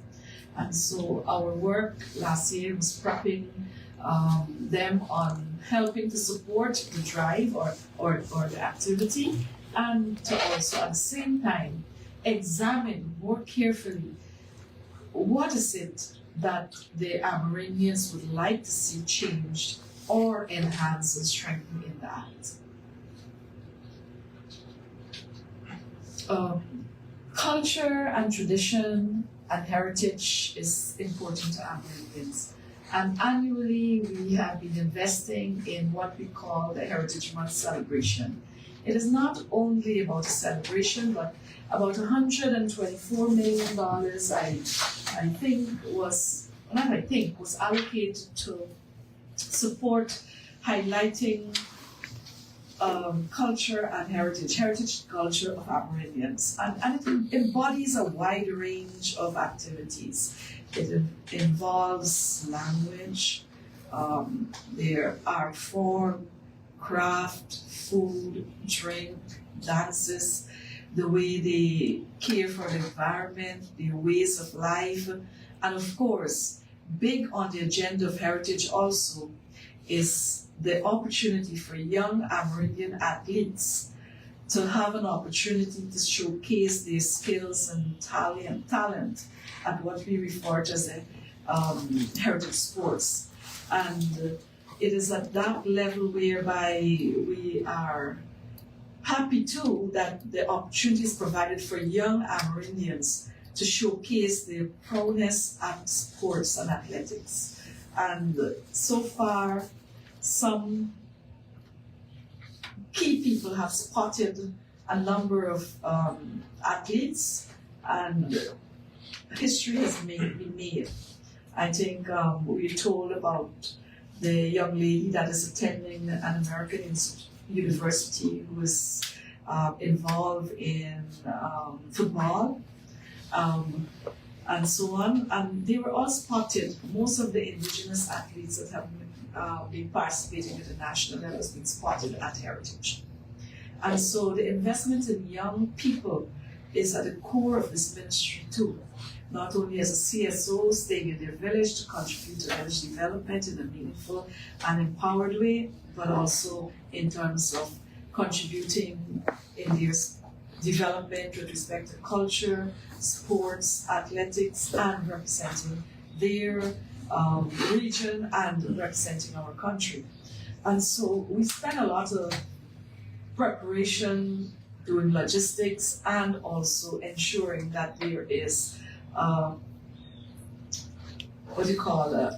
And so our work last year was prepping them on helping to support the drive or the activity, and to also at the same time examine more carefully what is it that the Amerindians would like to see changed or enhanced and strengthened in the Act. Culture and tradition and heritage is important to Amerindians. And annually, we have been investing in what we call the Heritage Month celebration. It is not only about a celebration, but about $124 million, was allocated to support highlighting culture and heritage culture of Amerindians. And it embodies a wide range of activities. It involves language, their art form, craft, food, drink, dances, the way they care for the environment, their ways of life, and of course, big on the agenda of heritage also is the opportunity for young Amerindian athletes to have an opportunity to showcase their skills and talent at what we refer to as the heritage sports. And it is at that level whereby we are happy too that the opportunity is provided for young Amerindians to showcase their prowess at sports and athletics. And so far, some key people have spotted a number of athletes, and history has been made. I think we're told about the young lady that is attending an American university who is involved in football and so on. And they were all spotted. Most of the indigenous athletes that have been participating at the national level has been spotted at Heritage. And so the investment in young people is at the core of this ministry too. Not only as a CSO staying in their village to contribute to village development in a meaningful and empowered way, but also in terms of contributing in their development with respect to culture, sports, athletics, and representing their region and representing our country. And so we spend a lot of preparation, doing logistics, and also ensuring that there is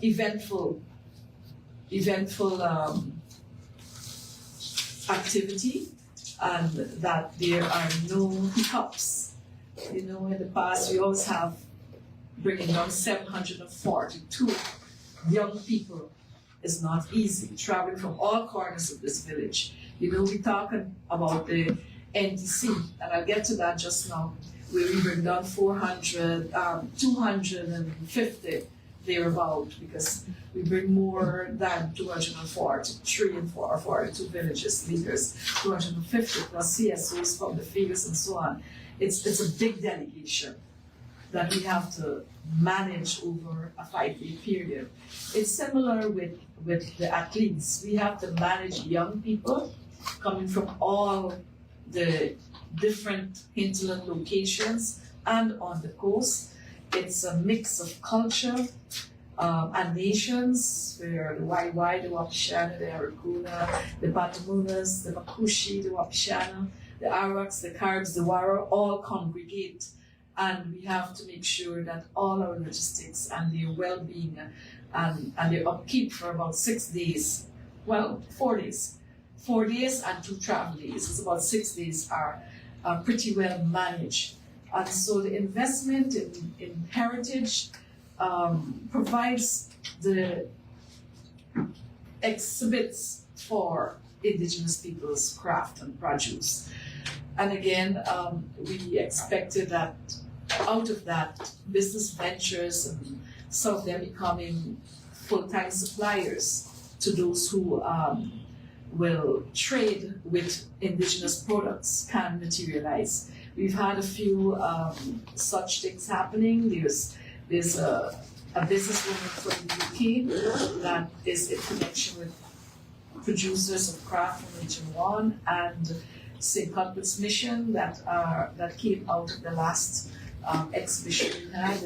eventful activity, and that there are no hiccups. You know, in the past we always have bringing down 742 young people is not easy, traveling from all corners of this village. You know, we're talking about the NDC, and I'll get to that just now, where we bring down 250 thereabout, because we bring more than 243 or 42 villages leaders, 250 plus CSOs from the fields and so on. It's a big delegation that we have to manage over a 5-day period. It's similar with the athletes. We have to manage young people coming from all the different hinterland locations and on the coast. It's a mix of culture and nations, where the Wai, the Wapishana, the Arikuna, the Batamunas, the Makushi, the Wapishana, the Araks, the Caribs, the Wara all congregate. And we have to make sure that all our logistics and their well-being and their upkeep for about 6 days, well, 4 days. 4 days and 2 travel days. It's about 6 days are pretty well managed. And so the investment in heritage provides the exhibits for indigenous people's craft and produce. And again, we expected that out of that, business ventures and some of them becoming full-time suppliers to those who will trade with indigenous products can materialize. We've had a few such things happening. There's a businesswoman from the UK that is in connection with producers of craft from Region 1 and St. Cuthbert's Mission that came out of the last exhibition we had,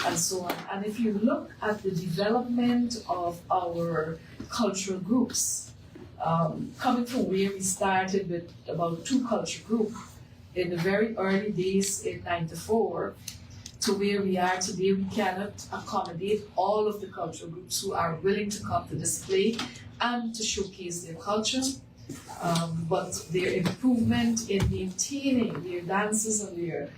and so on. And if you look at the development of our cultural groups, coming from where we started with about 2 culture groups in the very early days in '94 to where we are today, we cannot accommodate all of the cultural groups who are willing to come to display and to showcase their culture. But their improvement in maintaining their dances and their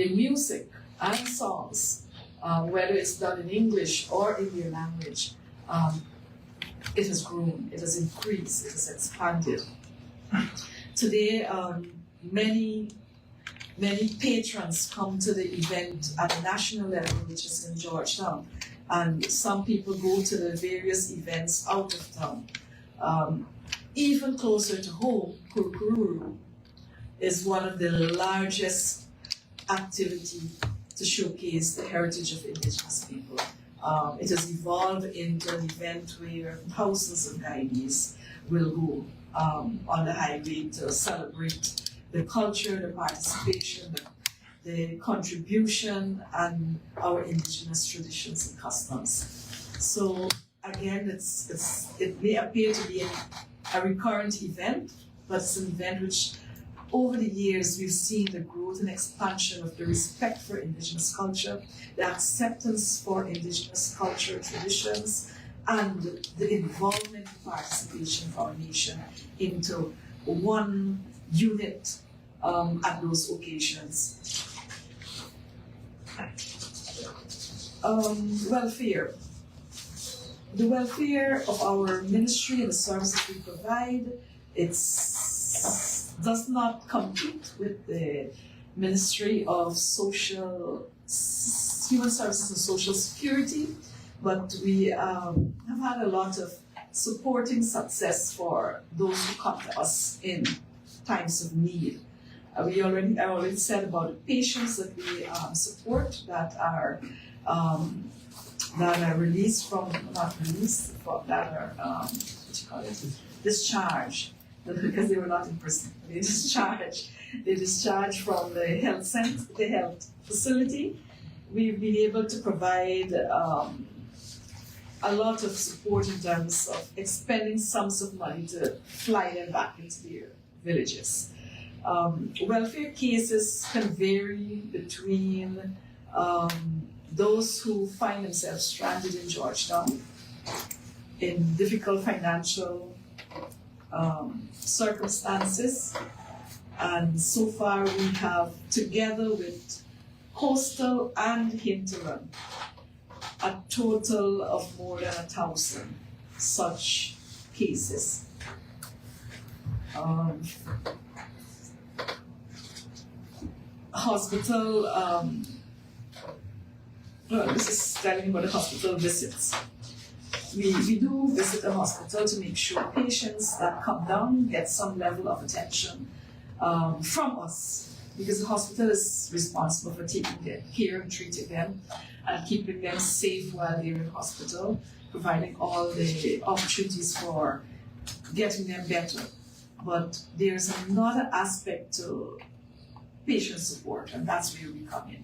music and songs, whether it's done in English or in their language, it has grown, it has increased, it has expanded. Today, many patrons come to the event at the national level, which is in Georgetown, and some people go to the various events out of town. Even closer to home, Kurukuru is one of the largest activities to showcase the heritage of indigenous people. It has evolved into an event where thousands of Guyanese will go on the highway to celebrate the culture, the participation, the contribution, and our indigenous traditions and customs. So again, it may appear to be a recurrent event, but it's an event which over the years we've seen the growth and expansion of the respect for indigenous culture, the acceptance for indigenous culture traditions, and the involvement and participation of our nation into one unit at those occasions. Welfare. The welfare of our ministry and the services we provide, does not compete with the Ministry of Human Services and Social Security, but we have had a lot of supporting success for those who come to us in times of need. I already said about the patients that we support that are released from, not released, that are, discharged, because they were not in prison. They discharged from the health center, the health facility. We've been able to provide a lot of support in terms of expending sums of money to fly them back into their villages. Welfare cases can vary between those who find themselves stranded in Georgetown in difficult financial circumstances, and so far we have, together with Coastal and Hinterland, a total of more than 1,000 such cases. Hospital, this is telling about the hospital visits. We do visit the hospital to make sure patients that come down get some level of attention from us, because the hospital is responsible for taking care and treating them and keeping them safe while they're in hospital, providing all the opportunities for getting them better. But there's another aspect to patient support, and that's where we come in.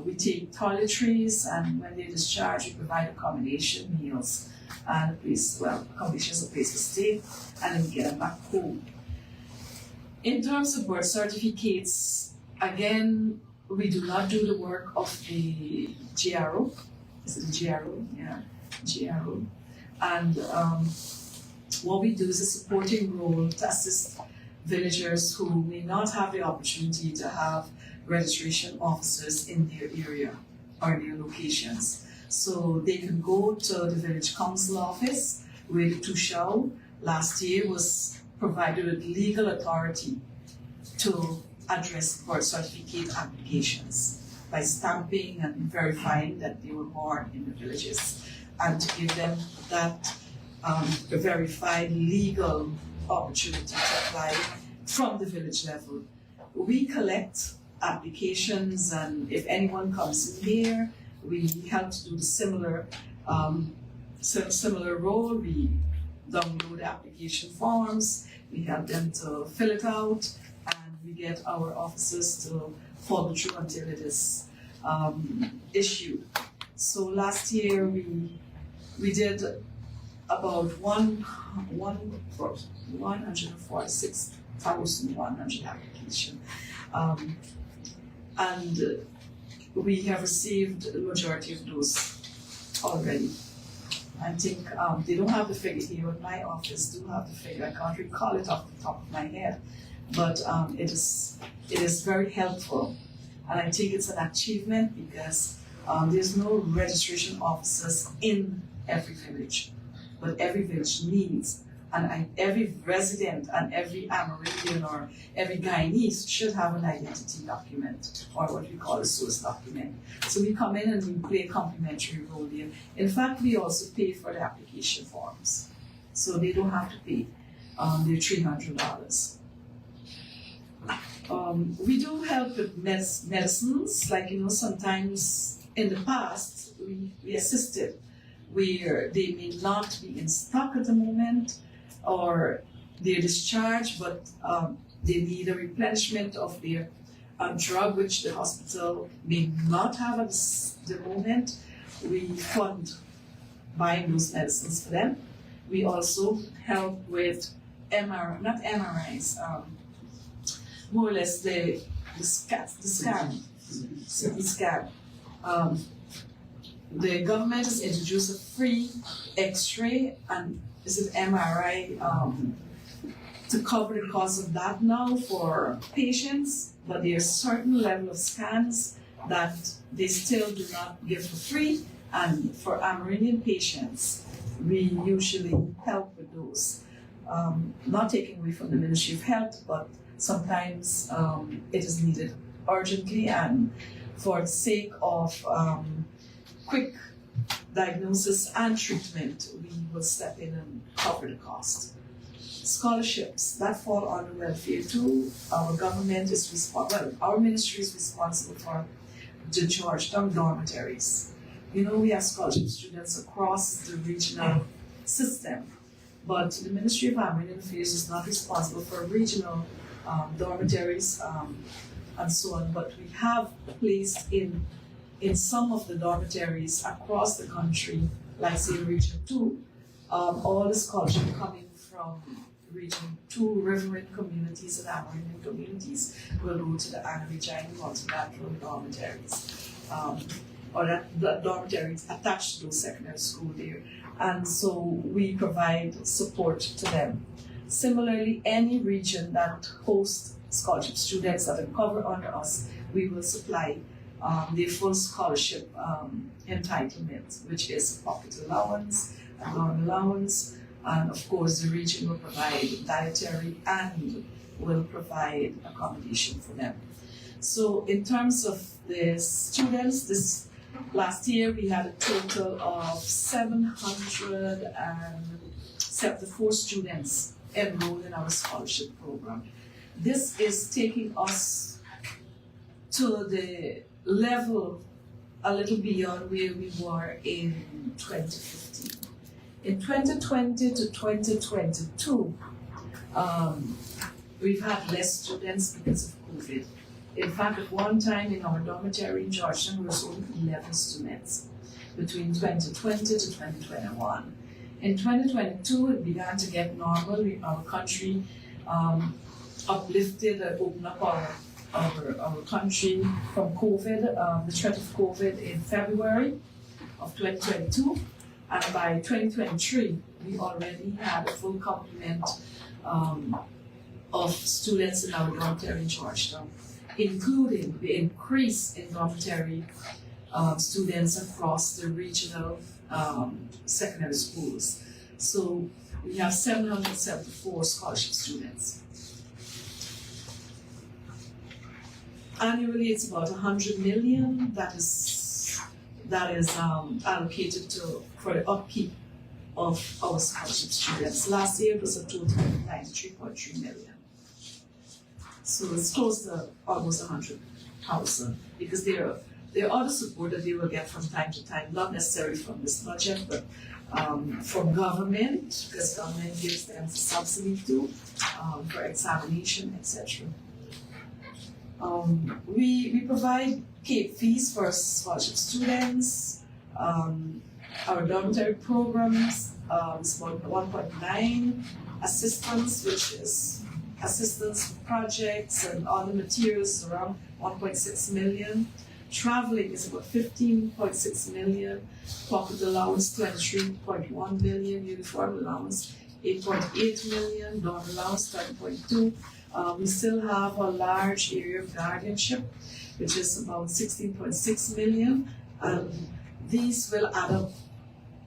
We take toiletries, and when they're discharged, we provide accommodation, meals, and accommodation is a place to stay, and then we get them back home. In terms of birth certificates, again, we do not do the work of the GRO. Is it the GRO? Yeah, GRO. And what we do is a supporting role to assist villagers who may not have the opportunity to have registration officers in their area or their locations. So they can go to the village council office, where the Tushao last year was provided with legal authority to address birth certificate applications by stamping and verifying that they were born in the villages, and to give them that verified legal opportunity to apply from the village level. We collect applications, and if anyone comes in here, we help to do the similar role. We download the application forms, we help them to fill it out, and we get our officers to follow through until it is issued. So last year we did about 146,100 applications. And we have received the majority of those already. I think they don't have the figure here, but my office do have the figure. I can't recall it off the top of my head, but it is very helpful. And I think it's an achievement because there's no registration officers in every village, but every village needs. And every resident and every Amerindian or every Guyanese should have an identity document, or what we call a source document. So we come in and we play a complimentary role there. In fact, we also pay for the application forms, so they don't have to pay. They're $300. We do help with medicines, like, sometimes in the past we assisted where they may not be in stock at the moment, or they're discharged, but they need a replenishment of their drug, which the hospital may not have at the moment. We fund buying those medicines for them. We also help with more or less the scan. The government has introduced a free X-ray and MRI to cover the cost of that now for patients, but there's a certain level of scans that they still do not give for free, and for Amerindian patients, we usually help with those. Not taking away from the Ministry of Health, but sometimes it is needed urgently, and for the sake of quick diagnosis and treatment, we will step in and cover the cost. Scholarships that fall under welfare too. Our government is our ministry is responsible for the Georgetown dormitories. You know, we have scholarship students across the regional system, but the Ministry of Amerindian Affairs is not responsible for regional dormitories and so on, but we have placed in some of the dormitories across the country, like say Region 2, all the scholarship coming from Region 2 Riverine communities and Amerindian communities will go to the Regina multilateral dormitories, or the dormitories attached to those secondary school there. And so we provide support to them. Similarly, any region that hosts scholarship students that are covered under us, we will supply their full scholarship entitlement, which is a pocket allowance, a dorm allowance, and of course the region will provide dietary and will provide accommodation for them. So in terms of the students, this last year we had a total of 774 students enrolled in our scholarship program. This is taking us to the level a little beyond where we were in 2015. In 2020 to 2022, we've had less students because of COVID. In fact, at one time in our dormitory in Georgetown, there was only 11 students between 2020 to 2021. In 2022, it began to get normal. Our country uplifted and opened up our country from COVID, the threat of COVID in February of 2022. And by 2023, we already had a full complement of students in our dormitory in Georgetown, including the increase in dormitory students across the regional secondary schools. So we have 774 scholarship students. Annually, it's about 100 million that is allocated for the upkeep of our scholarship students. Last year it was a total of 93.3 million. So it's close to almost 100,000, because there are other support that they will get from time to time, not necessarily from this budget, but from government, because government gives them subsidy too, for examination, etc. We provide CAPE fees for scholarship students. Our dormitory programs is about 1.9. Assistance, which is assistance for projects and other materials, around 1.6 million. Traveling is about 15.6 million. Pocket allowance 23.1 million. Uniform allowance 8.8 million. Dorm allowance 30.2. We still have a large area of guardianship, which is about 16.6 million. These will add up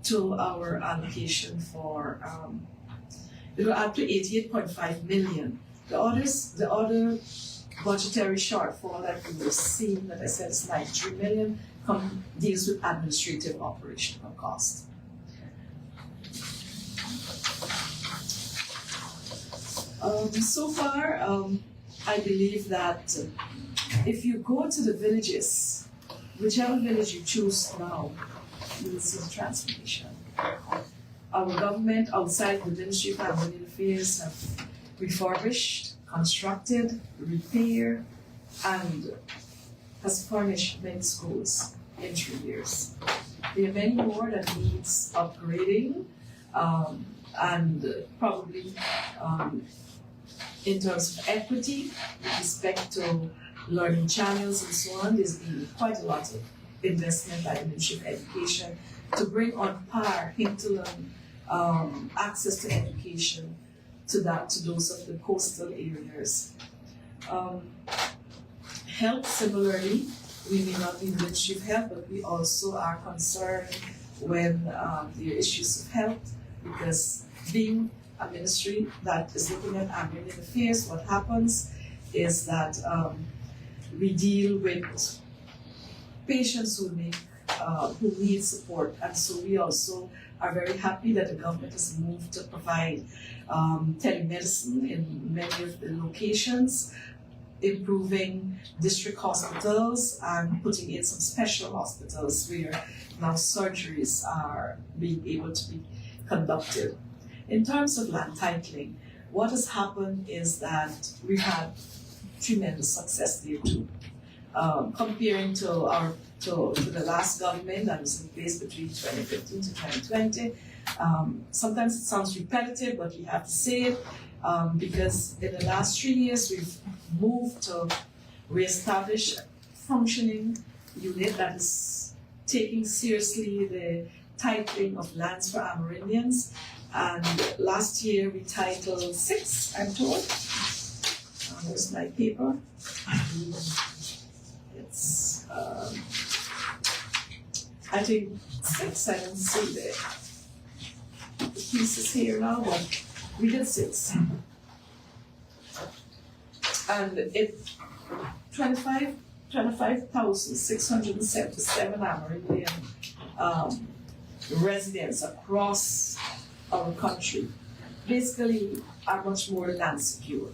to our allocation for, it will add to 88.5 million. The other budgetary shortfall that we were seeing, that I said is 93 million, deals with administrative operational cost. So far, I believe that if you go to the villages, whichever village you choose now, you will see the transformation. Our government outside the Ministry of Amerindian Affairs have refurbished, constructed, repaired, and has furnished many schools in 3 years. There are many more that needs upgrading, and probably in terms of equity, with respect to learning channels and so on, there's been quite a lot of investment by the Ministry of Education to bring on par hinterland access to education to those of the coastal areas. Health, similarly, we may not be Ministry of Health, but we also are concerned when there are issues of health, because being a ministry that is looking at Amerindian affairs, what happens is that we deal with patients who need support, and so we also are very happy that the government has moved to provide telemedicine in many of the locations, improving district hospitals and putting in some special hospitals where now surgeries are being able to be conducted. In terms of land titling, what has happened is that we've had tremendous success there too. Comparing to the last government that was in place between 2015 to 2020, sometimes it sounds repetitive, but we have to say it because in the last 3 years we've moved to reestablish a functioning unit that is taking seriously the titling of lands for Amerindians. And last year we titled 6, I'm told. Here's my paper. It's, I think 6, I don't see the pieces here now, but we did 6. And it 25,677 Amerindian residents across our country basically are much more land secure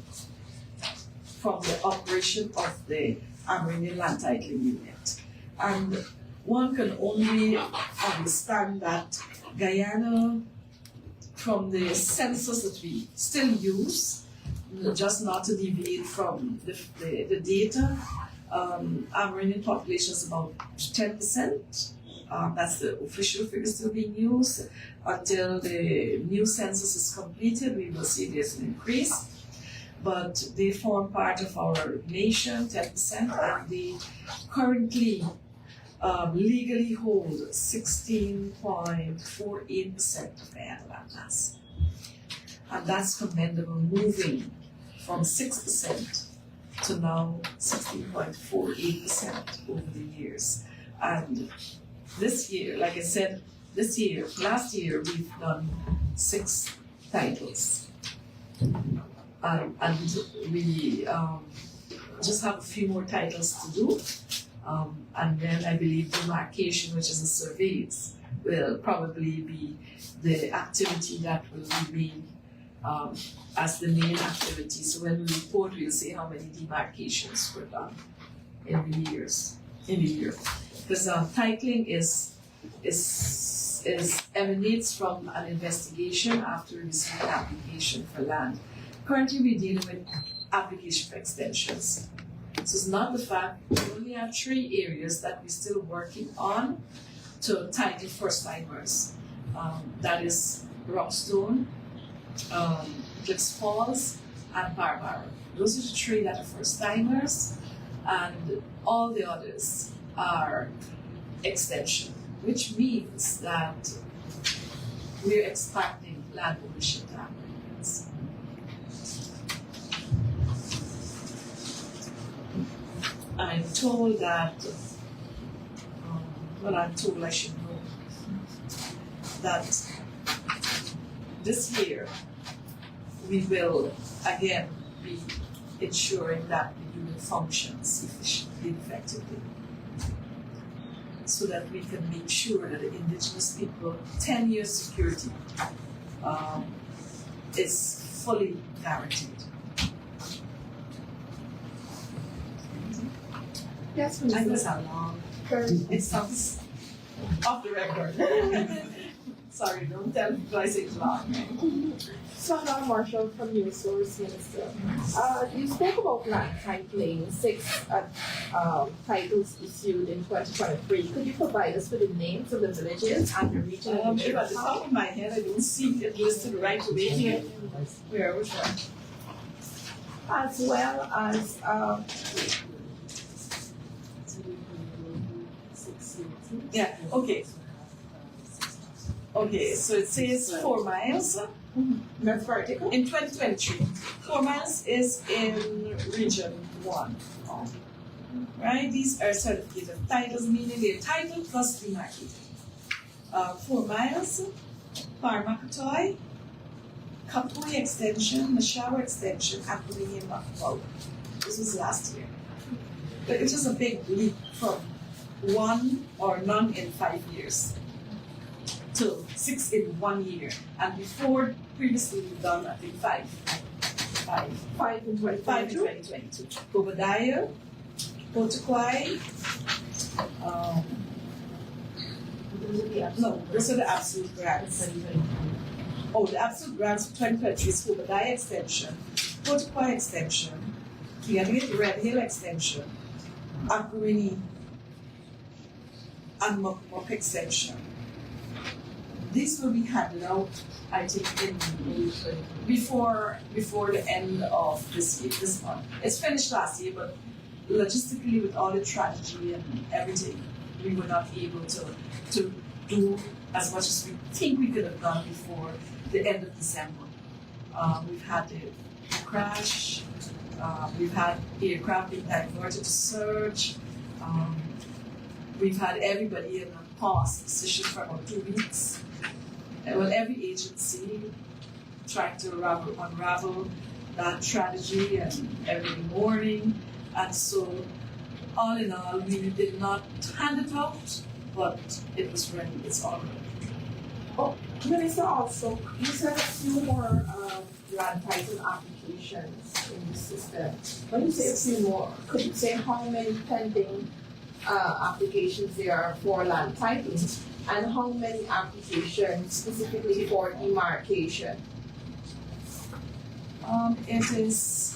from the operation of the Amerindian land titling unit. And one can only understand that Guyana, from the census that we still use, just not to deviate from the data, Amerindian population is about 10%. That's the official figure still being used. Until the new census is completed, we will see there's an increase. But they form part of our nation, 10%, and they currently legally hold 16.48% of the land mass. And that's commendable, moving from 6% to now 16.48% over the years. And this year, like I said, last year we've done 6 titles. And we just have a few more titles to do. And then I believe demarcation, which is the surveys, will probably be the activity that will remain as the main activity. So when we report, we'll say how many demarcations were done in the year. Because titling emanates from an investigation after we receive an application for land. Currently, we're dealing with application for extensions. So it's not the fact, we only have 3 areas that we're still working on to title first timers. That is Rockstone, Cliffs Falls, and Barbara. Those are the 3 that are first timers, and all the others are extension, which means that we're expanding land ownership to Amerindians. I'm told that, I'm told I should know, that this year we will again be ensuring that the unit functions efficiently and effectively, so that we can make sure that the indigenous people 10-year security is fully guaranteed. Yes, I know it's not long. It sounds off the record. Sorry, don't tell people I say it's long. Sandra Marshall from New Source Minister. You spoke about land titling, 6 titles issued in 2023. Could you provide us with the names of the villages and the region? If at the top of my head I don't see it listed right away here. Where? Which one? As well as yeah, okay. Okay, so it says 4 miles. that's vertical. In 2023, 4 miles is in region 1. right? These are certificated titles, meaning they're title plus demarcated. 4 miles, Parmakatoy, Kapui Extension, Mashawa Extension, Amerindian Makapau. This was last year. But it was a big leap from 1 or none in 5 years to 6 in 1 year. And before, previously we've done, I think, 5 in 2022. Bobadaya, Potaquai, no, those are the absolute grants. Oh, the absolute grants for 2023 is Bobadaya Extension, Potaquai Extension, Red Hill Extension, Akurini, and Mok Extension. These will be handed out, I think, before the end of this month. It's finished last year, but logistically, with all the tragedy and everything, we were not able to do as much as we think we could have done before the end of December. We've had the crash. We've had aircraft being diverted to search. We've had everybody in a pause decision for about 2 weeks. Well, every agency trying to unravel that tragedy and every morning. And so, all in all, we did not hand it out, but it was ready. It's all ready. Oh, Minister, also, you said a few more land title applications in the system. When you say a few more, could you say how many pending applications there are for land titles and how many applications specifically for demarcation? It is.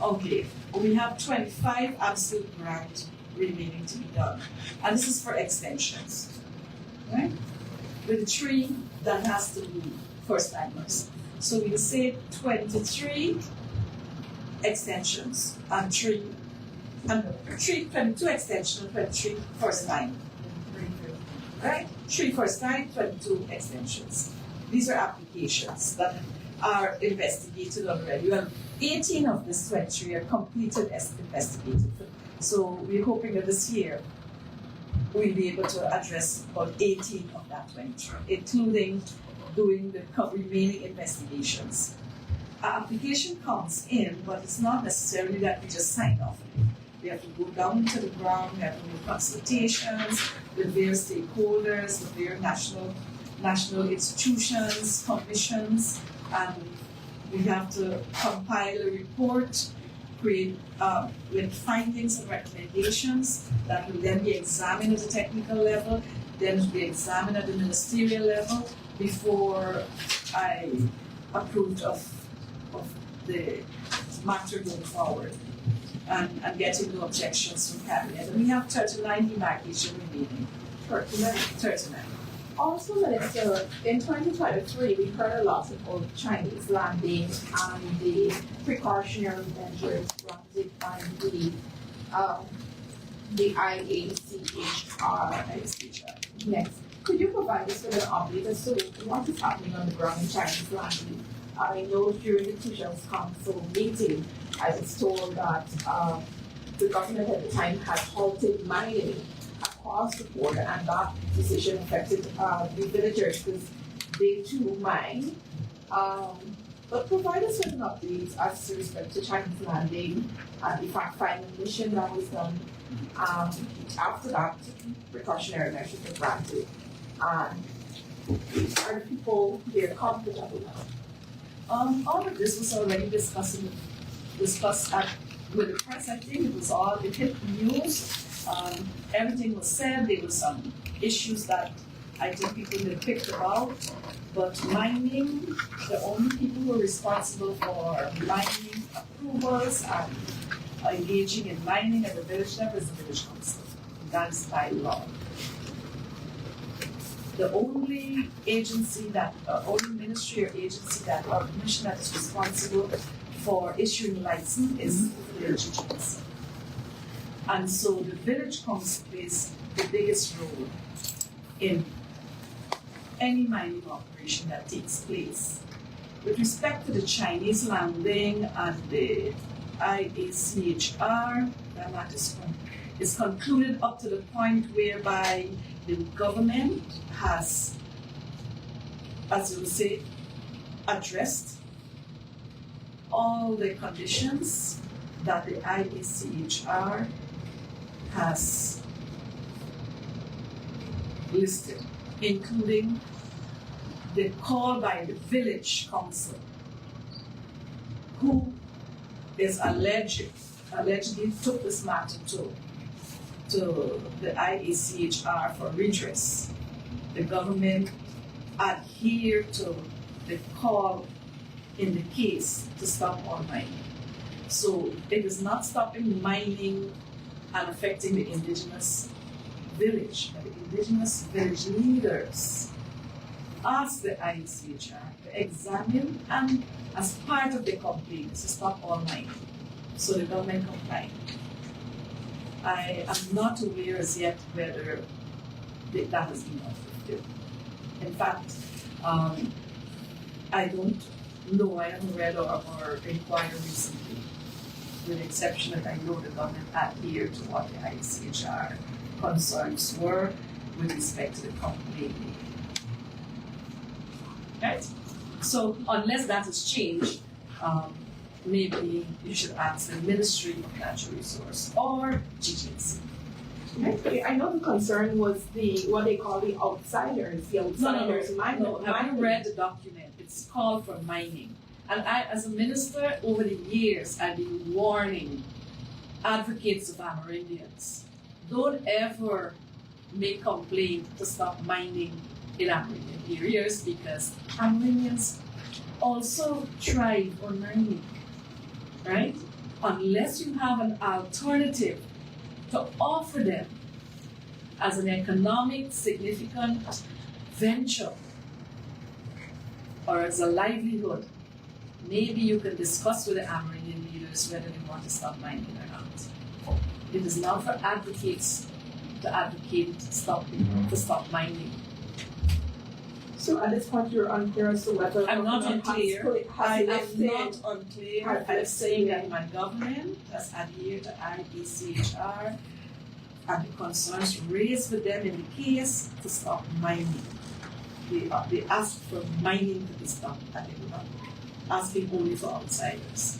Okay, we have 25 absolute grant remaining to be done, and this is for extensions, right? With the 3 that has to be first timers. So we say 23 extensions and 22 extensions and 23 first time. Right? 3 first time, 22 extensions. These are applications that are investigated already. Well, 18 of this 23 are completed as investigated. So we're hoping that this year we'll be able to address about 18 of that 23, including doing the remaining investigations. Our application comes in, but it's not necessarily that we just sign off on it. We have to go down to the ground, we have to do consultations with various stakeholders, with various national institutions, commissions, and we have to compile a report, create with findings and recommendations that will then be examined at the technical level, then be examined at the ministerial level before I approved of the matter going forward and getting no objections from cabinet. And we have 39 demarcation remaining. 39. Also, Minister, in 2023, we heard a lot about Chinese landing and the precautionary measures granted by the IACHR. Yes. Could you provide us with an update as to what is happening on the ground in Chinese landing? I know during the Officials Council meeting, I was told that the government at the time had halted mining across the border, and that decision affected the villagers because they too mine. But provide us with an update as to respect to Chinese landing and the fact-finding mission that was done. After that, precautionary measures were granted. Are the people there comfortable now? All of this was already discussed with the press. I think it hit the news. Everything was said. There were some issues that I think people had picked about. But mining, the only people who are responsible for mining approvals and engaging in mining at the village level is the village council. That is by law. The only agency only ministry or agency or commission that is responsible for issuing license is the village agency. And so the village council plays the biggest role in any mining operation that takes place with respect to the Chinese landing and the IACHR, that matter is concluded up to the point whereby the government has, as you say, addressed all the conditions that the IACHR has listed, including the call by the village council, who is allegedly took this matter to the IACHR for redress. The government adhered to the call in the case to stop all mining. So it is not stopping mining and affecting the indigenous village, but the indigenous village leaders asked the IACHR to examine and, as part of the complaint, to stop all mining. So the government complied. I am not aware as yet whether that has been fulfilled. In fact, I don't know, I haven't read or inquired recently, with the exception that I know the government adhered to what the IACHR concerns were with respect to the complaint. Right? So unless that has changed, maybe you should ask the Ministry of Natural Resource or GGNC. Okay, I know the concern was what they call the outsiders, mining. No, have you read the document? It's called for mining. And I, as a minister, over the years, I've been warning advocates of Amerindians, don't ever make complaint to stop mining in Amerindian areas, because Amerindians also thrive on mining, right? Unless you have an alternative to offer them as an economic significant venture or as a livelihood, maybe you can discuss with the Amerindian leaders whether they want to stop mining or not. It is not for advocates to advocate to stop mining. So at this point, you're unclear as to whether I'm not unclear. I'm not unclear. I'm saying that my government has adhered to IACHR and the concerns raised with them in the case to stop mining. They asked for mining to be stopped, and they were not asking only for outsiders.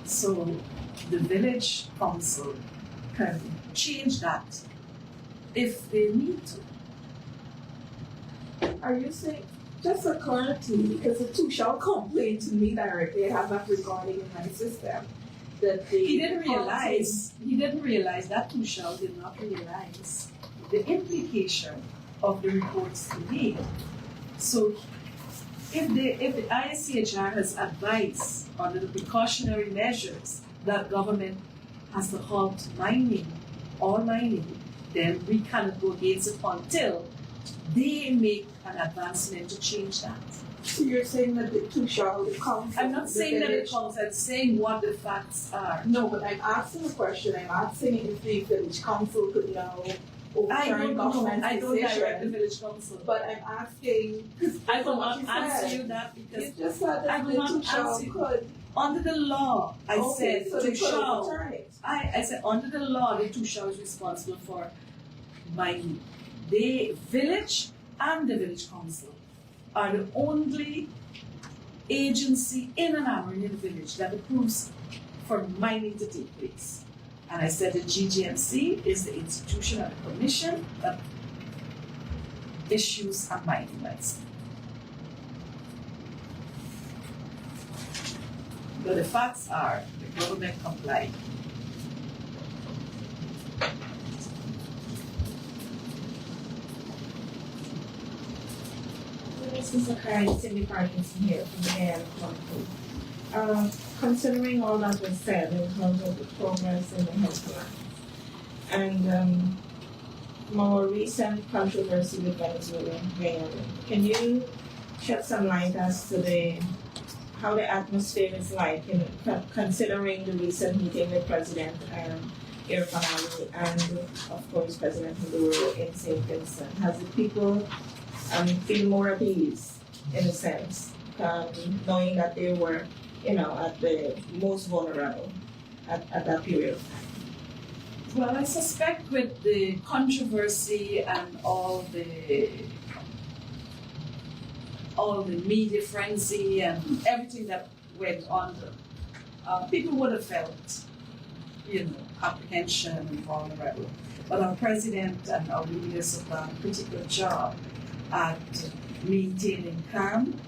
So the village council can change that if they need to. Are you saying, just for clarity, because the two shall complain to me directly, I have that recording in my system, that he didn't realize that Tushal did not realize the implication of the reports he made. So if the IACHR has advised under the precautionary measures that government has to halt all mining, then we cannot go against it until they make an advancement to change that. So you're saying that the two shall come. I'm not saying that it comes, I'm saying what the facts are. No, but I'm asking a question. I'm asking if the village council could now overturn government's decision. I don't direct the village council. But I'm asking. I will not answer you that because you just said that the two shall could. Under the law, I said so the two shall. I said under the law, the two shall is responsible for mining. The village and the village council are the only agency in an Amerindian village that approves for mining to take place. And I said the GGMC is the institution and the commission that issues a mining license. But the facts are the government complied. This is a current Cindy Parkinson here from the Guyana Chronicle. Considering all that was said in terms of the progress in the health plan and more recent controversy with Venezuela and Guyana, can you shed some light as to how the atmosphere is like in considering the recent meeting with President Irfan Ali and of course President Maduro in St. Vincent? Has the people feel more at ease in a sense, knowing that they were, at the most vulnerable at that period of time. Well, I suspect with the controversy and all the media frenzy and everything that went on, people would have felt, apprehension and vulnerable. But our president and our leaders have done a pretty good job at maintaining calm,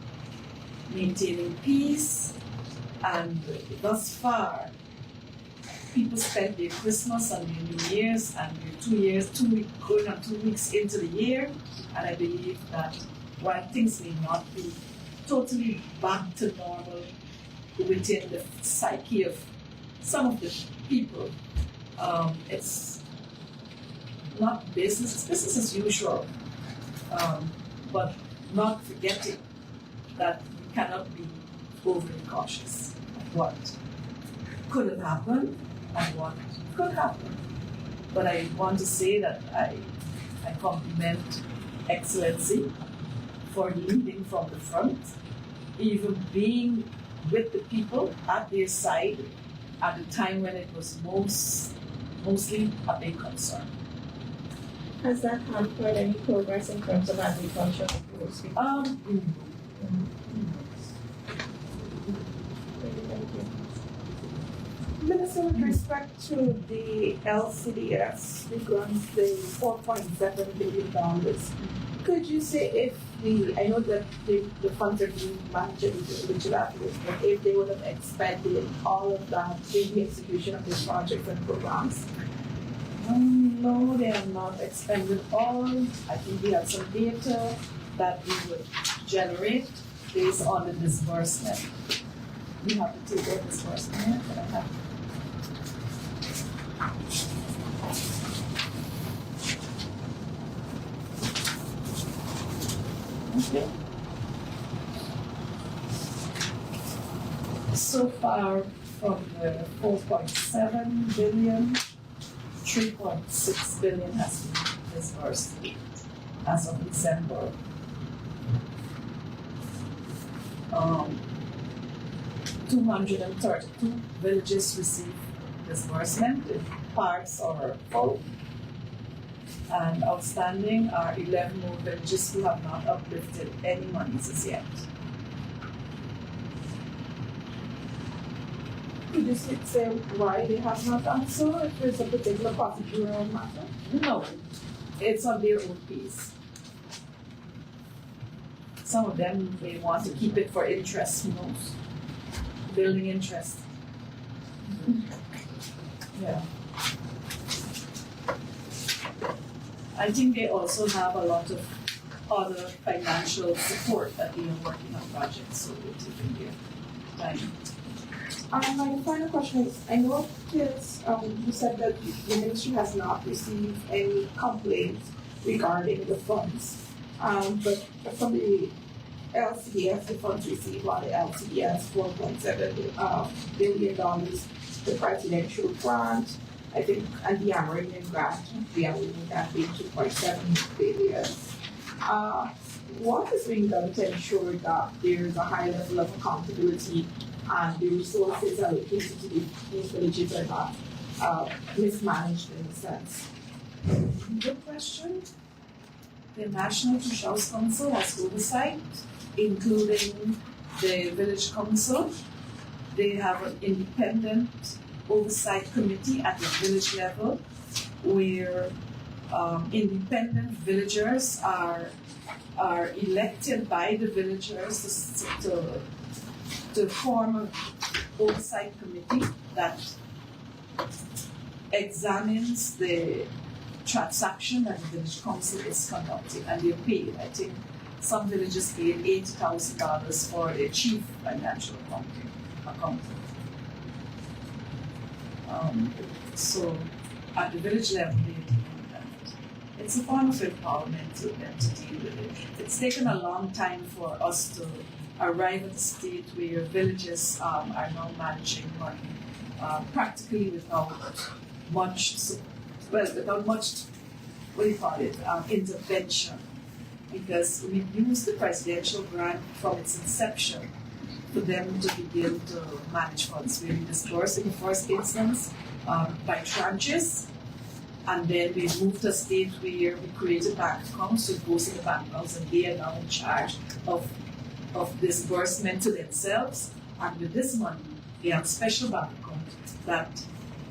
maintaining peace, and thus far, people spent their Christmas and their New Year's and their 2 weeks into the year, and I believe that while things may not be totally back to normal within the psyche of some of the people, it's not business, it's business as usual, but not forgetting that we cannot be overly cautious of what could have happened and what could happen. But I want to say that I compliment Excellency for leading from the front, even being with the people at their side at a time when it was mostly a big concern. Has that hampered any progress in terms of agriculture? Minister, with respect to the LCDS, because the $4.7 billion, could you say if I know that the funds are being managed individually, but if they would have expended all of that in the execution of these projects and programs? No, they have not expended all. I think we have some data that we would generate based on the disbursement. We have to take the disbursement, but I have. Okay. So far from the 4.7 billion, 3.6 billion has been disbursed as of December. 232 villages received disbursement in parts or full. And outstanding are 11 more villages who have not uplifted any monies as yet. Could you say why they have not done so, if there's a particular procedural matter? No, it's on their own piece. Some of them, they want to keep it for interest, who knows? Building interest. Yeah. I think they also have a lot of other financial support that they are working on projects, so they're taking their time. My final question is, I noticed you said that the ministry has not received any complaints regarding the funds, but from the LCDS, the funds received by the LCDS, $4.7 billion, the presidential grant, I think, and the Amerindian grant, the Amerindian grant being $2.7 billion. What is being done to ensure that there is a high level of accountability and the resources allocated to these villages are not mismanaged in a sense? Good question. The National Fisheries Council has oversight, including the village council. They have an independent oversight committee at the village level where independent villagers are elected by the villagers to form an oversight committee that examines the transaction that the village council is conducting, and they're paid. I think some villages paid $80,000 for a chief financial accountant. So at the village level, they deal with that. It's a form of empowerment to them to deal with it. It's taken a long time for us to arrive at a state where villages are now managing money practically without much, intervention because we used the presidential grant from its inception for them to begin to manage funds. We dispersed in the first instance by tranches, and then we moved to a state where we created bank accounts, so it goes in the bank accounts, and they are now in charge of disbursement to themselves. And with this money, they have a special bank account that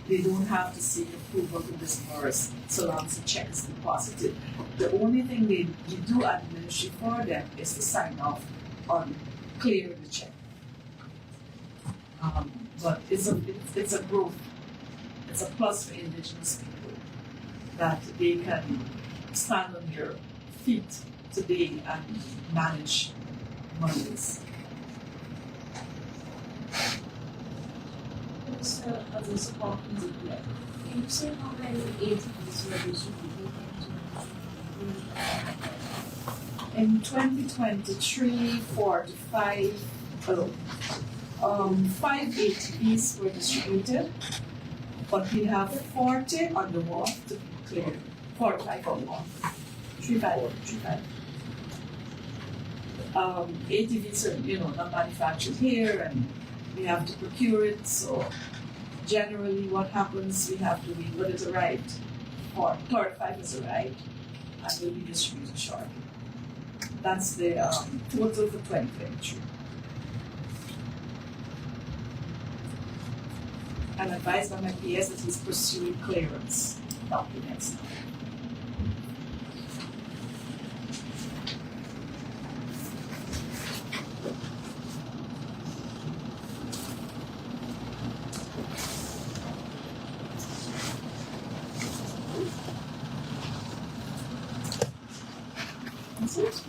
they don't have to seek approval to disburse so long as the check is deposited. The only thing we do administer for them is to sign off on clearing the check. But it's a growth. It's a plus for indigenous people that they can stand on their feet today and manage monies. So, as a support principle, can you say how many ATVs were distributed In 2023, 5 ATVs were distributed, but we have 40 on the wall to be cleared. 45 on the wall. 35. ATVs are, not manufactured here, and we have to procure it. So generally, what happens? We have to wait when it's arrived, or 35 has arrived, and will be distributed shortly. That's the total for 2023. I'm advised by my PS that he's pursuing clearance documents now. That's it.